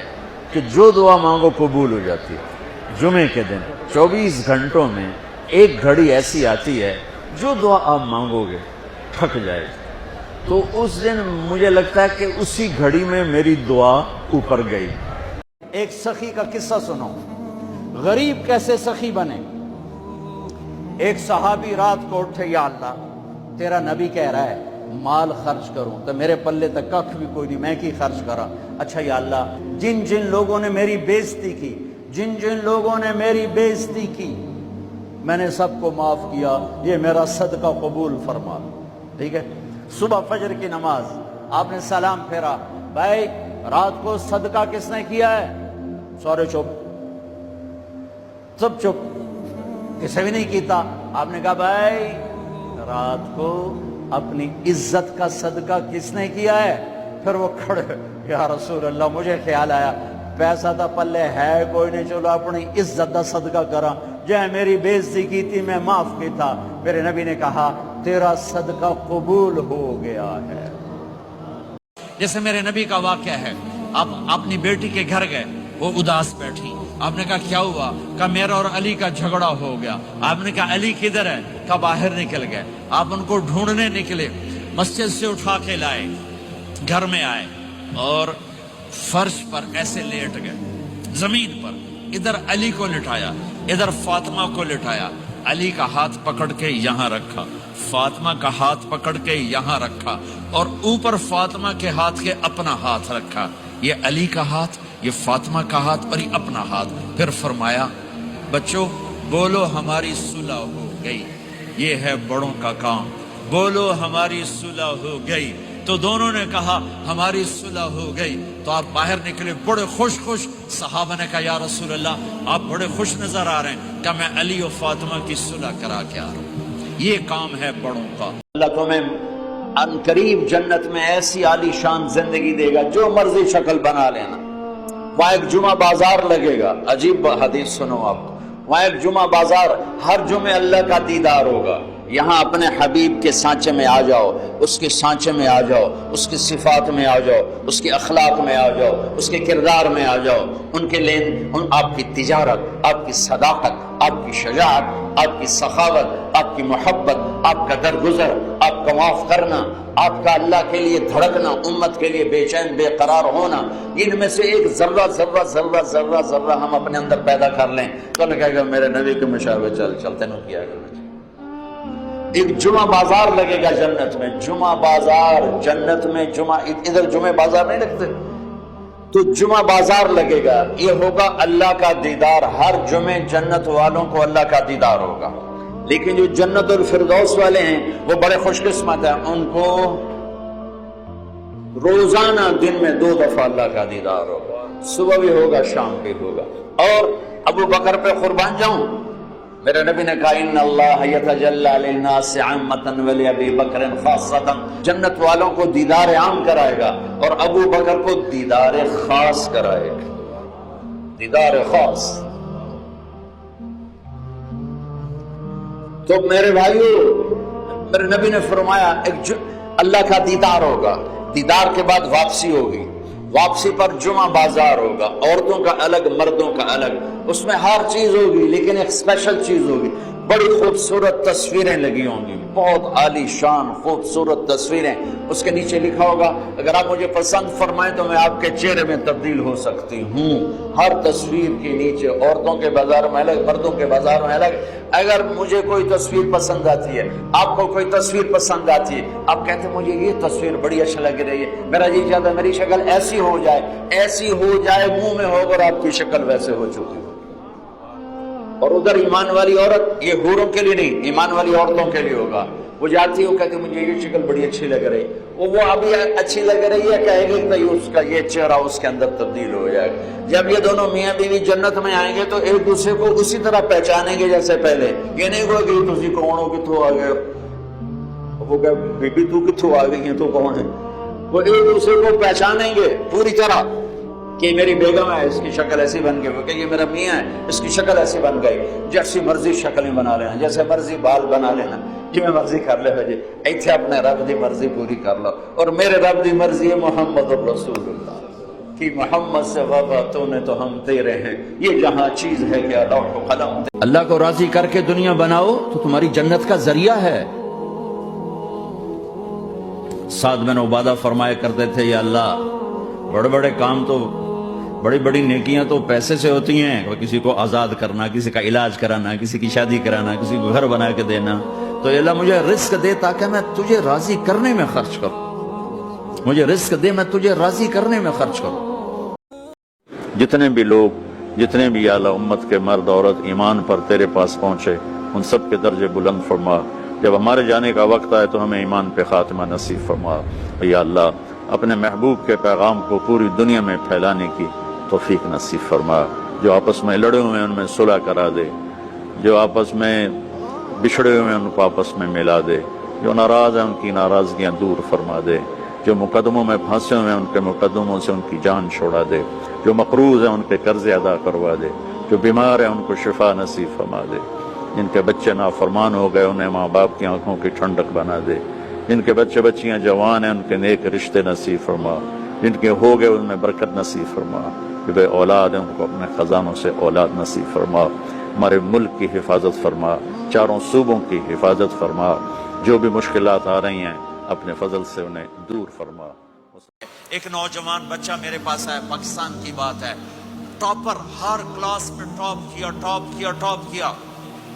کہ جو دعا مانگو قبول ہو جاتی ہے۔ جمعے کے دن 24 گھنٹوں میں ایک گھڑی ایسی آتی ہے جو دعا آپ مانگو گے تھک جائے، تو اس دن مجھے لگتا ہے کہ اسی گھڑی میں میری دعا اوپر گئی۔ ایک سخی کا قصہ سنو، غریب کیسے سخی بنے۔ ایک صحابی رات کو اٹھے، یا اللہ تیرا نبی کہہ رہا ہے مال خرچ کروں تو میرے پلے تک کخ بھی کوئی نہیں، میں کی خرچ کرا، اچھا یا اللہ جن جن لوگوں نے میری بےزتی کی، جن جن لوگوں نے میری بےزتی کی میں نے سب کو معاف کیا، یہ میرا صدقہ قبول فرما۔ ٹھیک ہے، صبح فجر کی نماز آپ نے سلام پھیرا، بھائی رات کو صدقہ کس نے کیا ہے؟ سارے چپ، سب چپ، کسی بھی نہیں کیتا۔ آپ نے کہا بھائی رات کو اپنی عزت کا صدقہ کس نے کیا ہے؟ پھر وہ کھڑے، یا رسول اللہ مجھے خیال آیا پیسہ تھا پلے ہے کوئی نہیں، چلو اپنی عزت کا صدقہ کرا، جائے میری بےزتی کی تھی میں معاف کی تھا۔ میرے نبی نے کہا تیرا صدقہ قبول ہو گیا ہے۔ جیسے میرے نبی کا واقعہ ہے، آپ اپنی بیٹی کے گھر گئے، وہ اداس بیٹھی، آپ نے کہا کیا ہوا؟ کہا میرا اور علی کا جھگڑا ہو گیا۔ آپ نے کہا علی کدھر ہے؟ کہا باہر نکل گئے۔ آپ ان کو ڈھونڈنے نکلے، مسجد سے اٹھا کے لائے، گھر میں آئے اور فرش پر ایسے لیٹ گئے، زمین پر، ادھر علی کو لٹایا، ادھر فاطمہ کو لٹایا، علی کا ہاتھ پکڑ کے یہاں رکھا، فاطمہ کا ہاتھ پکڑ کے یہاں رکھا، اور اوپر فاطمہ کے ہاتھ کے اپنا ہاتھ رکھا، یہ علی کا ہاتھ، یہ فاطمہ کا ہاتھ اور یہ اپنا ہاتھ۔ پھر فرمایا بچوں بولو ہماری صلح ہو گئی، یہ ہے بڑوں کا کام، بولو ہماری صلح ہو گئی۔ تو دونوں نے کہا ہماری صلح ہو گئی۔ تو آپ باہر نکلے بڑے خوش۔ صحابہ نے کہا یا رسول اللہ آپ بڑے خوش نظر آ رہے ہیں۔ کہا میں علی و فاطمہ کی صلح کرا کے آ رہا ہوں۔
یہ کام ہے بڑوں کا۔
اللہ تمہیں ان قریب جنت میں ایسی عالی شان زندگی دے گا جو مرضی شکل بنا لینا۔ وہاں ایک جمعہ بازار لگے گا، عجیب حدیث سنو آپ، وہاں ایک جمعہ بازار، ہر جمعے اللہ کا دیدار ہوگا۔ یہاں اپنے حبیب کے سانچے میں آ جاؤ، اس کے سانچے میں آ جاؤ، اس کی صفات میں آ جاؤ، اس کے اخلاق میں آ جاؤ، اس کے کردار میں آ جاؤ، ان کے آپ کی تجارت، آپ کی صداقت، آپ کی شجاعت، آپ کی سخاوت، آپ کی محبت، آپ کا درگزر، آپ کا معاف کرنا، آپ کا اللہ کے لیے دھڑکنا، امت کے لیے بے چین بے قرار ہونا، ان میں سے ایک ذرہ ذرہ ذرہ ذرہ ذرہ ہم اپنے اندر پیدا کر لیں تو اللہ کہے گا میرے نبی کے مشابہ چل چلتے نو کیا کرنا۔ ایک جمعہ بازار لگے گا جنت میں، جمعہ بازار جنت میں، جمعہ ادھر جمعہ بازار نہیں لگتے تو جمعہ بازار لگے گا، یہ ہوگا اللہ کا دیدار۔ ہر جمعے جنت والوں کو اللہ کا دیدار ہوگا، لیکن جو جنت الفردوس والے ہیں وہ بڑے خوش قسمت ہیں، ان کو روزانہ دن میں 2 دفعہ اللہ کا دیدار ہوگا، صبح بھی ہوگا شام بھی ہوگا۔ اور ابو بکر پہ قربان جاؤں، میرے نبی نے کہا ان اللہ یتجلی للناس عامۃ ولابی بکر خاصۃ، جنت والوں کو دیدار عام کرائے گا اور ابو بکر کو دیدار خاص کرائے گا، دیدار خاص۔ تو میرے بھائیو، میرے نبی نے فرمایا اللہ کا دیدار ہوگا، دیدار کے بعد واپسی ہوگی، واپسی پر جمعہ بازار ہوگا، عورتوں کا الگ مردوں کا الگ، اس میں ہر چیز ہوگی لیکن ایک اسپیشل چیز ہوگی، بڑی خوبصورت تصویریں لگی ہوں گی، بہت عالی شان خوبصورت تصویریں، اس کے نیچے لکھا ہوگا اگر آپ مجھے پسند فرمائیں تو میں آپ کے چہرے میں تبدیل ہو سکتی ہوں۔ ہر تصویر کے نیچے عورتوں کے بازار میں الگ، مردوں کے بازار میں الگ۔ اگر مجھے کوئی تصویر پسند آتی ہے، آپ کو کوئی تصویر پسند آتی ہے، آپ کہتے ہیں مجھے یہ تصویر بڑی اچھی لگ رہی ہے، میرا جی چاہتا ہے میری شکل ایسی ہو جائے، ایسی ہو جائے، منہ میں ہوگا اور آپ کی شکل ویسے ہو چکی ہو۔ اور ادھر ایمان والی عورت، یہ حوروں کے لیے نہیں، ایمان والی عورتوں کے لیے ہوگا، وہ جاتی ہے وہ کہتی مجھے یہ شکل بڑی اچھی لگ رہی، وہ ابھی اچھی لگ رہی ہے کہے گی تو اس کا یہ چہرہ اس کے اندر تبدیل ہو جائے گا۔ جب یہ دونوں میاں بیوی جنت میں آئیں گے تو ایک دوسرے کو اسی طرح پہچانیں گے جیسے پہلے، یہ نہیں ہوگا کہ تسی کون ہو، کتھوں آ گئے، وہ کہ بی بی تو کتھوں آ گئی ہے، تو کون ہے، وہ ایک دوسرے کو پہچانیں گے پوری طرح کہ میری بیگم ہے، اس کی شکل ایسی بن گئی، وہ کہ یہ میرا میاں ہے، اس کی شکل ایسی بن گئی، جیسی مرضی شکلیں بنا لینا، جیسے مرضی بال بنا لینا، جی میں مرضی کر لے بھائی، ایتھے اپنے رب دی مرضی پوری کر لو، اور میرے رب دی مرضی ہے محمد الرسول اللہ کہ محمد سے وفا تو نے تو ہم تیرے ہیں، یہ جہاں چیز ہے کہ لوح و قلم۔
اللہ کو راضی کر کے دنیا بناؤ تو تمہاری جنت کا ذریعہ ہے۔
سعد بن عبادہ فرمایا کرتے تھے یا اللہ بڑے بڑے کام تو، بڑی بڑی نیکیاں تو پیسے سے ہوتی ہیں، کسی کو آزاد کرنا، کسی کا علاج کرانا، کسی کی شادی کرانا، کسی کو گھر بنا کے دینا، تو اللہ مجھے رزق دے تاکہ میں تجھے راضی کرنے میں خرچ کروں، مجھے رزق دے میں تجھے راضی کرنے میں خرچ کروں۔
جتنے بھی لوگ، جتنے بھی اعلیٰ امت کے مرد عورت ایمان پر تیرے پاس پہنچے، ان سب کے درجے بلند فرما۔ جب ہمارے جانے کا وقت آئے تو ہمیں ایمان پہ خاتمہ نصیب فرما۔ یا اللہ اپنے محبوب کے پیغام کو پوری دنیا میں پھیلانے کی توفیق نصیب فرما۔ جو آپس میں لڑے ہوئے ہیں ان میں صلح کرا دے، جو آپس میں بچھڑے ہوئے ہیں ان کو آپس میں ملا دے، جو ناراض ہیں ان کی ناراضگیاں دور فرما دے، جو مقدموں میں پھنسے ہوئے ہیں ان کے مقدموں سے ان کی جان چھوڑا دے، جو مقروض ہیں ان کے قرض ادا کروا دے، جو بیمار ہیں ان کو شفا نصیب فرما دے، جن کے بچے نافرمان ہو گئے انہیں ماں باپ کی آنکھوں کی ٹھنڈک بنا دے، جن کے بچے بچیاں جوان ہیں ان کے نیک رشتے نصیب فرما، جن کے ہو گئے ان میں برکت نصیب فرما، جو بے اولاد ہیں ان کو اپنے خزانوں سے اولاد نصیب فرما۔ ہمارے ملک کی حفاظت فرما، چاروں صوبوں کی حفاظت فرما، جو بھی مشکلات آ رہی ہیں اپنے فضل سے انہیں دور فرما۔
ایک نوجوان بچہ میرے پاس آیا، پاکستان کی بات ہے، ٹاپر، ہر کلاس میں ٹاپ کیا،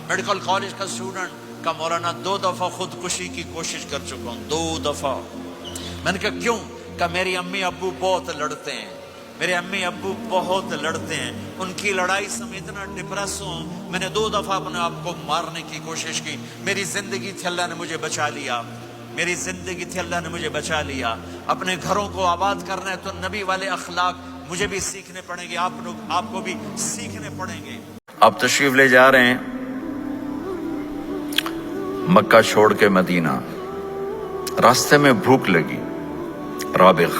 میڈیکل کالج کا اسٹوڈنٹ کا مولانا 2 دفعہ خودکشی کی کوشش کر چکا ہوں، 2 دفعہ۔ میں نے کہا کیوں؟ کہ میری امی ابو بہت لڑتے ہیں، میرے امی ابو بہت لڑتے ہیں، ان کی لڑائی سے میں اتنا ڈپریس ہوں، میں نے 2 دفعہ اپنے آپ کو مارنے کی کوشش کی، میری زندگی تھی اللہ نے مجھے بچا لیا، میری زندگی تھی اللہ نے مجھے بچا لیا۔ اپنے گھروں کو آباد کرنا ہے تو نبی والے اخلاق مجھے بھی سیکھنے پڑیں گے، آپ کو بھی سیکھنے پڑیں گے۔
آپ تشریف لے جا رہے ہیں،
مکہ چھوڑ کے مدینہ، راستے میں بھوک لگی، رابغ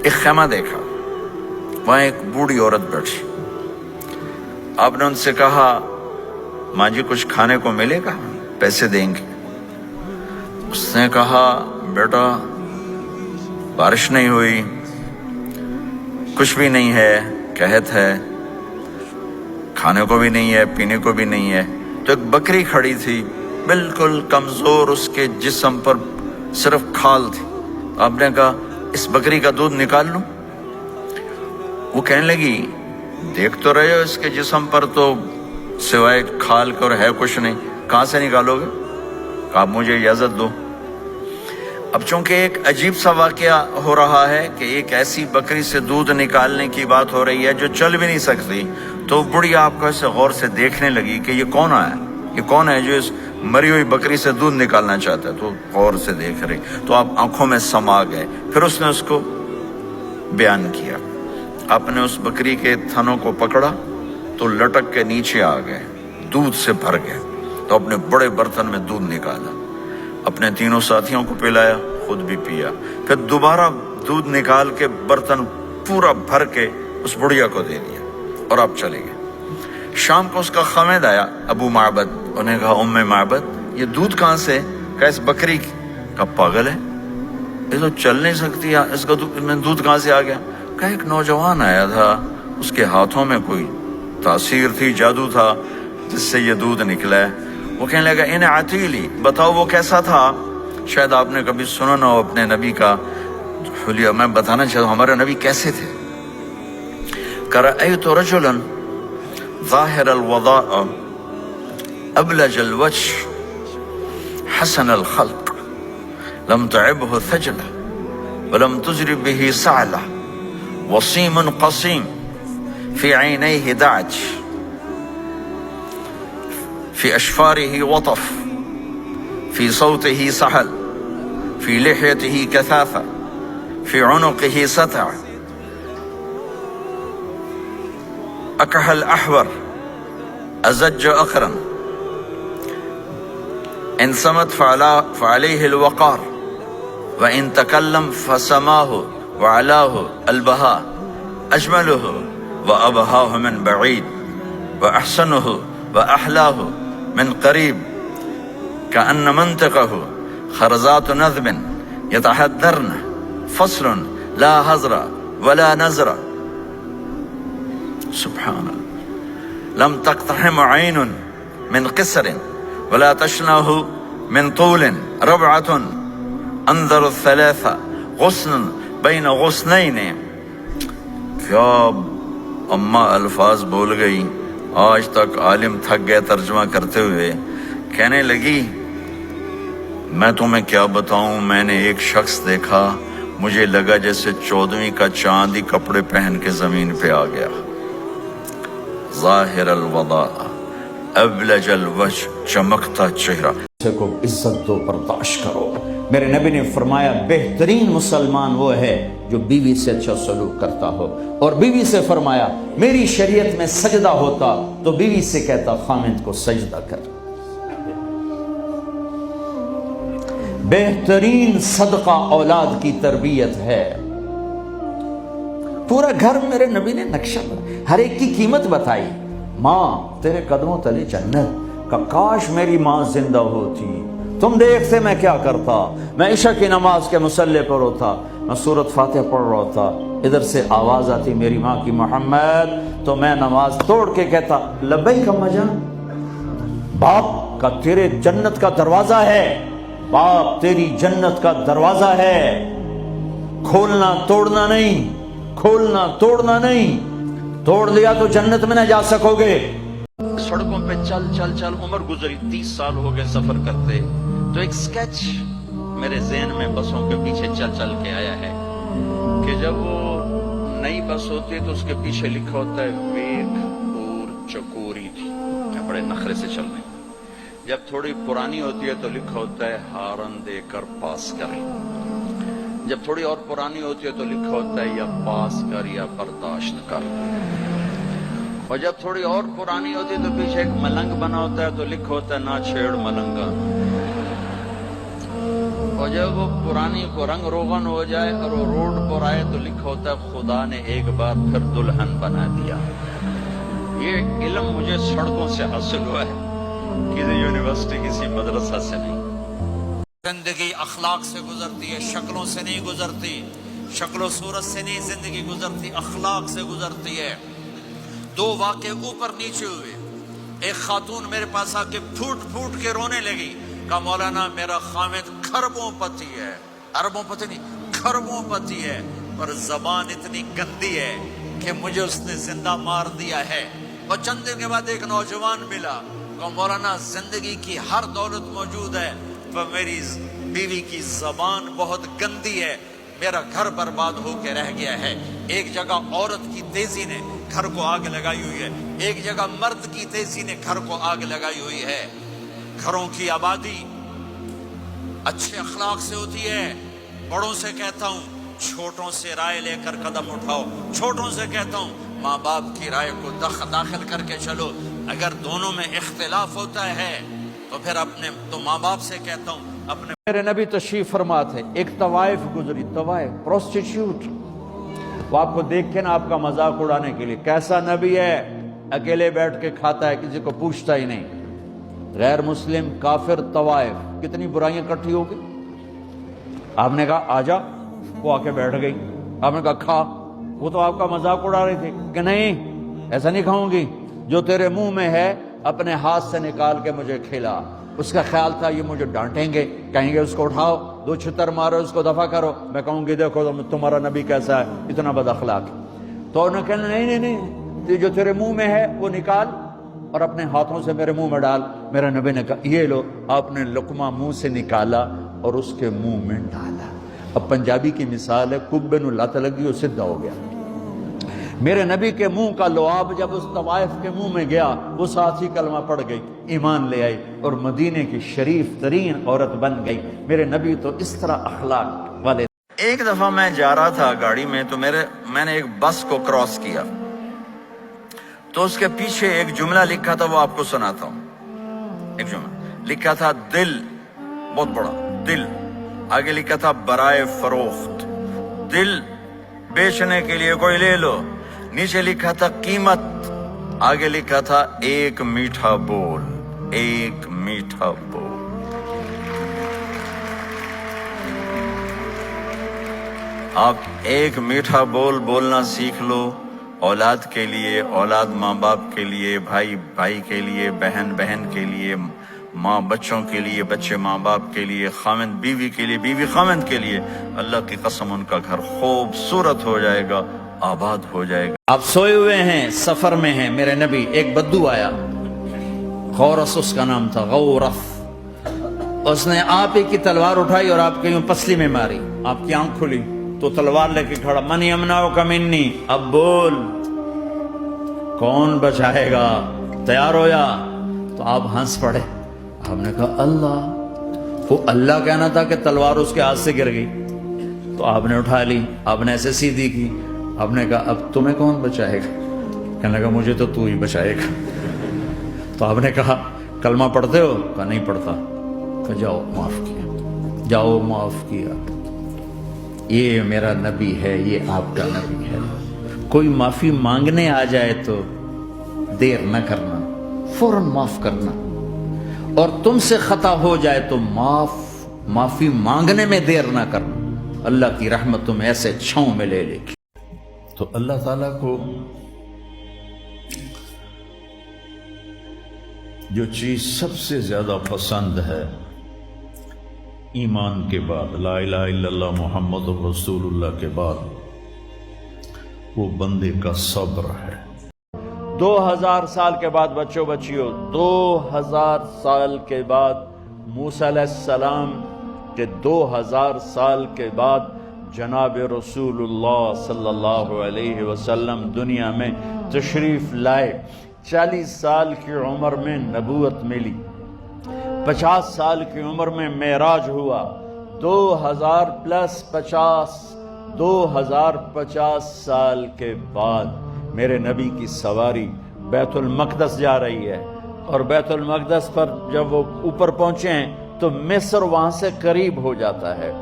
ایک خیمہ دیکھا، وہاں ایک بوڑھی عورت بیٹھی۔ آپ نے ان سے کہا ماں جی کچھ کھانے کو ملے گا، پیسے دیں گے؟ اس نے کہا بیٹا بارش نہیں ہوئی، کچھ بھی نہیں ہے، قحط ہے، کھانے کو بھی نہیں ہے، پینے کو بھی نہیں ہے۔ تو ایک بکری کھڑی تھی، بالکل کمزور، اس کے جسم پر صرف کھال تھی۔ آپ نے کہا اس بکری کا دودھ نکال لوں؟ وہ کہنے لگی دیکھ تو رہے ہو اس کے جسم پر تو سوائے کھال کر ہے کچھ نہیں، کہاں سے نکالو گے؟ آپ مجھے اجازت دو۔ اب چونکہ ایک عجیب سا واقعہ ہو رہا ہے کہ ایک ایسی بکری سے دودھ نکالنے کی بات ہو رہی ہے جو چل بھی نہیں سکتی، تو بڑھی آپ کو ایسے غور سے دیکھنے لگی کہ یہ کون ہے، یہ کون ہے جو اس مری ہوئی بکری سے دودھ نکالنا چاہتا ہے؟ تو غور سے دیکھ رہی، تو آپ آنکھوں میں سما گئے۔ پھر اس نے اس کو بیان کیا، آپ نے اس بکری کے تھنوں کو پکڑا تو لٹک کے نیچے آ گئے، دودھ سے بھر گئے۔ تو اپنے بڑے برتن میں دودھ نکالا، اپنے تینوں ساتھیوں کو پلایا، خود بھی پیا، پھر دوبارہ دودھ نکال کے برتن پورا بھر کے اس بڑھیا کو دے دیا، اور آپ چلے گئے۔ شام کو اس کا خامد آیا، ابو معبد، انہیں کہا ام معبد یہ دودھ کہاں سے؟ کہا اس بکری کی۔ کہا پاگل ہے، یہ تو چل نہیں سکتی، اس کا دودھ کہاں سے آ گیا؟ کہا ایک نوجوان آیا تھا، اس کے ہاتھوں میں کوئی تاثیر تھی، جادو تھا، جس سے یہ دودھ نکلا ہے۔ وہ کہنے لگا ان عتیلی، بتاؤ وہ کیسا تھا؟ شاید آپ نے کبھی سنا نہ ہو اپنے نبی کا حلیہ، میں بتانا چاہتا ہوں ہمارے نبی کیسے تھے۔ رأيت رجلا ظاهر الوضاء أبلج الوجه حسن الخلق لم تعبه ثجلة ولم تجرب به سعلة وصيم قصيم في عينيه دعج في أشفاره وطف في صوته سحل في لحيته كثافة في عنقه ستع أكحل أحور أزج أقرن إن صمت فعليه الوقار وإن تكلم فسماه وعلاه البهاء أجمله وأبهاه من بعيد وأحسنه وأحلاه من قريب كأن منطقه خرزات نذب يتحدرن فصل لا هزر ولا نزر سبحان الله لم تقتحم عين من قصر ولا تشنه من طول ربعة انظر الثلاثة غصن بين غصنين۔ کیا اما الفاظ بول گئی، آج تک عالم تھک گئے ترجمہ کرتے ہوئے۔ کہنے لگی میں تمہیں کیا بتاؤں، میں نے ایک شخص دیکھا، مجھے لگا جیسے 14ویں کا چاند ہی کپڑے پہن کے زمین پہ آ گیا۔ ظاہر الوضاء ابلج الوجہ، چمکتا چہرہ۔
کو عزت دو، برداشت کرو۔ میرے نبی نے فرمایا بہترین مسلمان وہ ہے جو بیوی سے اچھا سلوک کرتا ہو، اور بیوی سے فرمایا میری شریعت میں سجدہ ہوتا تو بیوی سے کہتا خامند کو سجدہ کر۔ بہترین صدقہ اولاد کی تربیت ہے۔ پورا گھر میرے نبی نے نقشہ ہر ایک کی قیمت بتائی۔ ماں تیرے قدموں تلے جنت، کا کاش میری ماں زندہ ہوتی، تم دیکھتے میں کیا کرتا، میں عشاء کی نماز کے مصلی پر ہوتا، میں سورۃ فاتحہ پڑھ رہا ہوتا، ادھر سے آواز آتی میری ماں کی محمد، تو میں نماز توڑ کے کہتا لبیک اما جان۔ باپ کا تیرے جنت کا دروازہ ہے، باپ تیری جنت کا دروازہ ہے، کھولنا توڑنا نہیں، کھولنا توڑنا نہیں، توڑ لیا تو جنت میں نہ جا سکو گے۔
سڑکوں پہ چل چل چل عمر گزری، 30 سال ہو گئے سفر کرتے، تو ایک سکیچ میرے ذہن میں بسوں کے پیچھے چل چل کے آیا ہے کہ جب وہ نئی بس ہوتی ہے تو اس کے پیچھے لکھا ہوتا ہے ویک پور چکوری تھی، بڑے نخرے سے چل رہے۔ جب تھوڑی پرانی ہوتی ہے تو لکھا ہوتا ہے ہارن دے کر پاس کریں، جب تھوڑی اور پرانی ہوتی ہے تو لکھا ہوتا ہے یا پاس کر یا برداشت کر۔ اور جب تھوڑی اور پرانی ہوتی تو پیچھے ایک ملنگ بنا ہوتا ہے تو لکھا ہوتا ہے نہ چھیڑ ملنگا. اور جب وہ پرانی کو رنگ روغن ہو جائے اور وہ روڈ پر آئے تو لکھا ہوتا ہے خدا نے ایک بار پھر دلہن بنا دیا. یہ علم مجھے سڑکوں سے حاصل ہوا ہے، کسی یونیورسٹی کسی مدرسہ سے نہیں. زندگی اخلاق سے گزرتی ہے، شکلوں سے نہیں گزرتی، شکل و صورت سے نہیں زندگی گزرتی، اخلاق سے گزرتی ہے. دو واقعے اوپر نیچے ہوئے. ایک خاتون میرے پاس آ کے پھوٹ پھوٹ کے رونے لگی، کہا مولانا میرا خامد کھربوں پتی ہے، اربوں پتی نہیں کھربوں پتی ہے، پر زبان اتنی گندی ہے کہ مجھے اس نے زندہ مار دیا ہے. اور چند دن کے بعد ایک نوجوان ملا، کہا مولانا زندگی کی ہر دولت موجود ہے پر میری بیوی کی زبان بہت گندی ہے، میرا گھر برباد ہو کے رہ گیا ہے. ایک جگہ عورت کی تیزی نے گھر کو آگ لگائی ہوئی ہے، ایک جگہ مرد کی تیزی نے گھر کو آگ لگائی ہوئی ہے. گھروں کی آبادی اچھے اخلاق سے ہوتی ہے. بڑوں سے کہتا ہوں چھوٹوں سے رائے لے کر قدم اٹھاؤ. چھوٹوں سے کہتا ہوں ماں باپ کی رائے کو داخل کر کے چلو. اگر دونوں میں اختلاف ہوتا ہے تو پھر تو ماں باپ سے کہتا ہوں اپنے.
میرے نبی تشریف فرما تھے، ایک طوائف گزری، طوائف پروسٹیٹیوٹ. وہ آپ کو دیکھ کے نا آپ کا مذاق اڑانے کے لیے، کیسا نبی ہے، اکیلے بیٹھ کے کھاتا ہے، کسی کو پوچھتا ہی نہیں. غیر مسلم کافر طوائف، کتنی برائیاں اکٹھی ہو گئی. آپ نے کہا آجا، وہ آ کے بیٹھ گئی. آپ نے کہا کھا، وہ تو آپ کا مذاق اڑا رہی تھی کہ نہیں ایسا نہیں کھاؤں گی، جو تیرے منہ میں ہے اپنے ہاتھ سے نکال کے مجھے کھلا. اس کا خیال تھا یہ مجھے ڈانٹیں گے، کہیں گے اس کو اٹھاؤ، دو چھتر مارو، اس کو دفع کرو. میں کہوں گی دیکھو تمہارا نبی کیسا ہے، اتنا بد اخلاق. تو انہوں نے کہا نہیں، جو تیرے منہ میں ہے وہ نکال اور اپنے ہاتھوں سے میرے منہ میں ڈال. میرے نبی نے کہا یہ لو. آپ نے لقمہ منہ سے نکالا اور اس کے منہ میں ڈالا. اب پنجابی کی مثال ہے، کبے نو لت لگی اور سدھا ہو گیا. میرے نبی کے منہ کا لعاب جب اس طوائف کے منہ میں گیا، وہ ساتھ ہی کلمہ پڑھ گئی، ایمان لے آئی اور مدینے کی شریف ترین عورت بن گئی. میرے نبی تو اس طرح اخلاق والے.
ایک دفعہ میں جا رہا تھا گاڑی میں تو میں نے ایک بس کو کراس کیا تو اس کے پیچھے ایک جملہ لکھا تھا، وہ آپ کو سناتا ہوں. ایک جملہ لکھا تھا دل، بہت بڑا دل. آگے لکھا تھا برائے فروخت، دل بیچنے کے لیے کوئی لے لو. نیچے لکھا تھا قیمت، آگے لکھا تھا ایک میٹھا بول، ایک میٹھا بول. آپ ایک میٹھا بول بولنا سیکھ لو، اولاد کے لیے، اولاد ماں باپ کے لیے، بھائی بھائی کے لیے، بہن بہن کے لیے، ماں بچوں کے لیے، بچے ماں باپ کے لیے، خاوند بیوی کے لیے، بیوی خاوند کے لیے. اللہ کی قسم ان کا گھر خوبصورت ہو جائے گا، آباد ہو جائے گا.
آپ سوئے ہوئے ہیں، سفر میں ہیں، میرے نبی، ایک بدو آیا، غورس اس کا نام تھا، غورف. اس نے آپ ہی کی تلوار اٹھائی اور آپ کے یوں پسلی میں ماری. آپ کی آنکھ کھلی تو تلوار لے کے کھڑا، من یمنعک منی، اب بول کون بچائے گا، تیار ہو جا. تو آپ ہنس پڑے. آپ نے کہا اللہ. وہ اللہ کہنا تھا کہ تلوار اس کے ہاتھ سے گر گئی. تو آپ نے اٹھا لی، آپ نے ایسے سیدھی کی. آپ نے کہا اب تمہیں کون بچائے گا؟ کہنے لگا مجھے تو تو ہی بچائے گا. تو آپ نے کہا کلمہ پڑھتے ہو؟ کہا نہیں پڑھتا. کہا جاؤ معاف کیا، جاؤ معاف کیا. یہ میرا نبی ہے، یہ آپ کا نبی ہے. کوئی معافی مانگنے آ جائے تو دیر نہ کرنا، فوراً معاف کرنا. اور تم سے خطا ہو جائے تو معافی مانگنے میں دیر نہ کرنا. اللہ کی رحمت تمہیں ایسے چھاؤں میں لے لے گی.
تو اللہ تعالیٰ کو جو چیز سب سے زیادہ پسند ہے ایمان کے بعد، لا الہ الا اللہ محمد رسول اللہ کے بعد، وہ بندے کا صبر ہے.
2000 سال کے بعد بچوں بچیوں، 2000 سال کے بعد موسیٰ علیہ السلام کے 2000 سال کے بعد جناب رسول اللہ صلی اللہ علیہ وسلم دنیا میں تشریف لائے. 40 سال کی عمر میں نبوت ملی، 50 سال کی عمر میں معراج ہوا. 2050 سال کے بعد میرے نبی کی سواری
بیت المقدس جا رہی ہے، اور بیت المقدس پر جب وہ اوپر پہنچے ہیں تو مصر وہاں سے قریب ہو جاتا ہے۔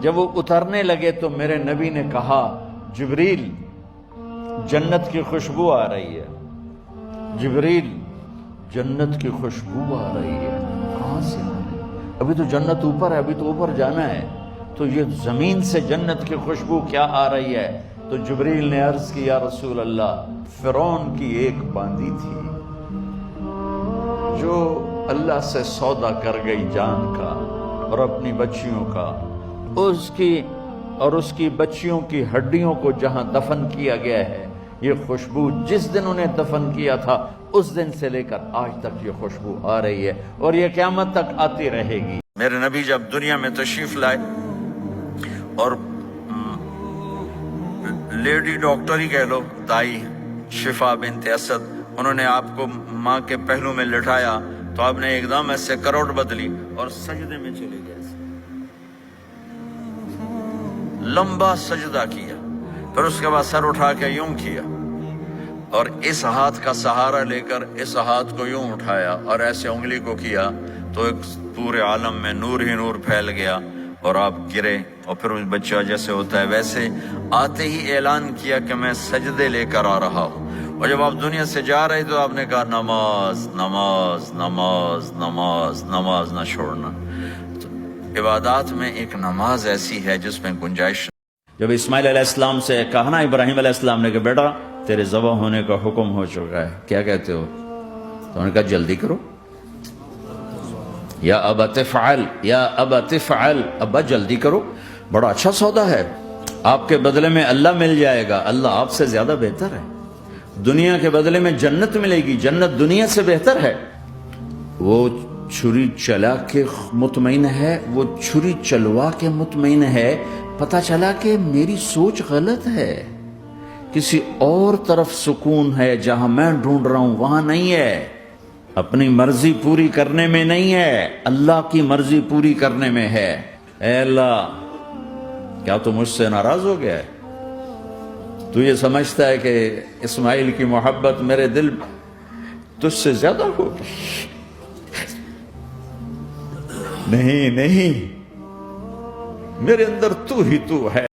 جب وہ اترنے لگے تو میرے نبی نے کہا جبریل جنت کی خوشبو آ رہی ہے، جبریل جنت کی خوشبو آ رہی ہے۔ کہاں سے آ رہی ہے؟ ابھی تو جنت اوپر ہے، ابھی تو اوپر جانا ہے، تو یہ زمین سے جنت کی خوشبو کیا آ رہی ہے؟ تو جبریل نے عرض کی یا رسول اللہ، فرعون کی ایک باندی تھی جو اللہ سے سودا کر گئی جان کا اور اپنی بچیوں کا، اس کی بچیوں کی ہڈیوں کو جہاں دفن کیا گیا ہے، یہ خوشبو جس دن انہیں دفن کیا تھا اس دن سے لے کر آج تک یہ خوشبو آ رہی ہے اور یہ قیامت تک آتی رہے گی۔
میرے نبی جب دنیا میں تشریف لائے اور لیڈی ڈاکٹر ہی کہہ لو، دائی شفا بنت اسد، انہوں نے آپ کو ماں کے پہلو میں لٹایا تو آپ نے ایک دم ایسے کروٹ بدلی اور سجدے میں چلے گئے، لمبا سجدہ کیا، پھر اس کے بعد سر اٹھا کے یوں کیا اور اس ہاتھ کا سہارا لے کر اس ہاتھ کو یوں اٹھایا اور ایسے انگلی کو کیا تو ایک پورے عالم میں نور ہی نور پھیل گیا اور آپ گرے، اور پھر اس بچہ جیسے ہوتا ہے ویسے آتے ہی اعلان کیا کہ میں سجدے لے کر آ رہا ہوں۔ اور جب آپ دنیا سے جا رہے تو آپ نے کہا نماز نماز نماز نماز نماز نہ چھوڑنا۔ تو عبادات میں ایک نماز ایسی ہے جس میں گنجائش۔ جب اسماعیل علیہ السلام سے کہا نا ابراہیم علیہ السلام نے کہ بیٹا تیرے ذبح ہونے کا حکم ہو چکا ہے، کیا کہتے ہو؟ تو انہوں نے کہا جلدی کرو، یا ابا تفعل یا ابا تفعل، ابا جلدی کرو، بڑا اچھا سودا ہے، آپ کے بدلے میں اللہ مل جائے گا، اللہ آپ سے زیادہ بہتر ہے، دنیا کے بدلے میں جنت ملے گی، جنت دنیا سے بہتر ہے۔ وہ چھری چلا کے مطمئن ہے، وہ چھری چلوا کے مطمئن ہے، پتہ چلا کہ میری سوچ غلط ہے، کسی اور طرف سکون ہے، جہاں میں ڈھونڈ رہا ہوں وہاں نہیں ہے، اپنی مرضی پوری کرنے میں نہیں ہے، اللہ کی مرضی پوری کرنے میں ہے۔ اے اللہ کیا تو مجھ سے ناراض ہو گیا ہے؟ تو یہ سمجھتا ہے کہ اسماعیل کی محبت میرے دل تجھ سے زیادہ ہوگی؟ نہیں نہیں، میرے اندر تو ہی تو ہے۔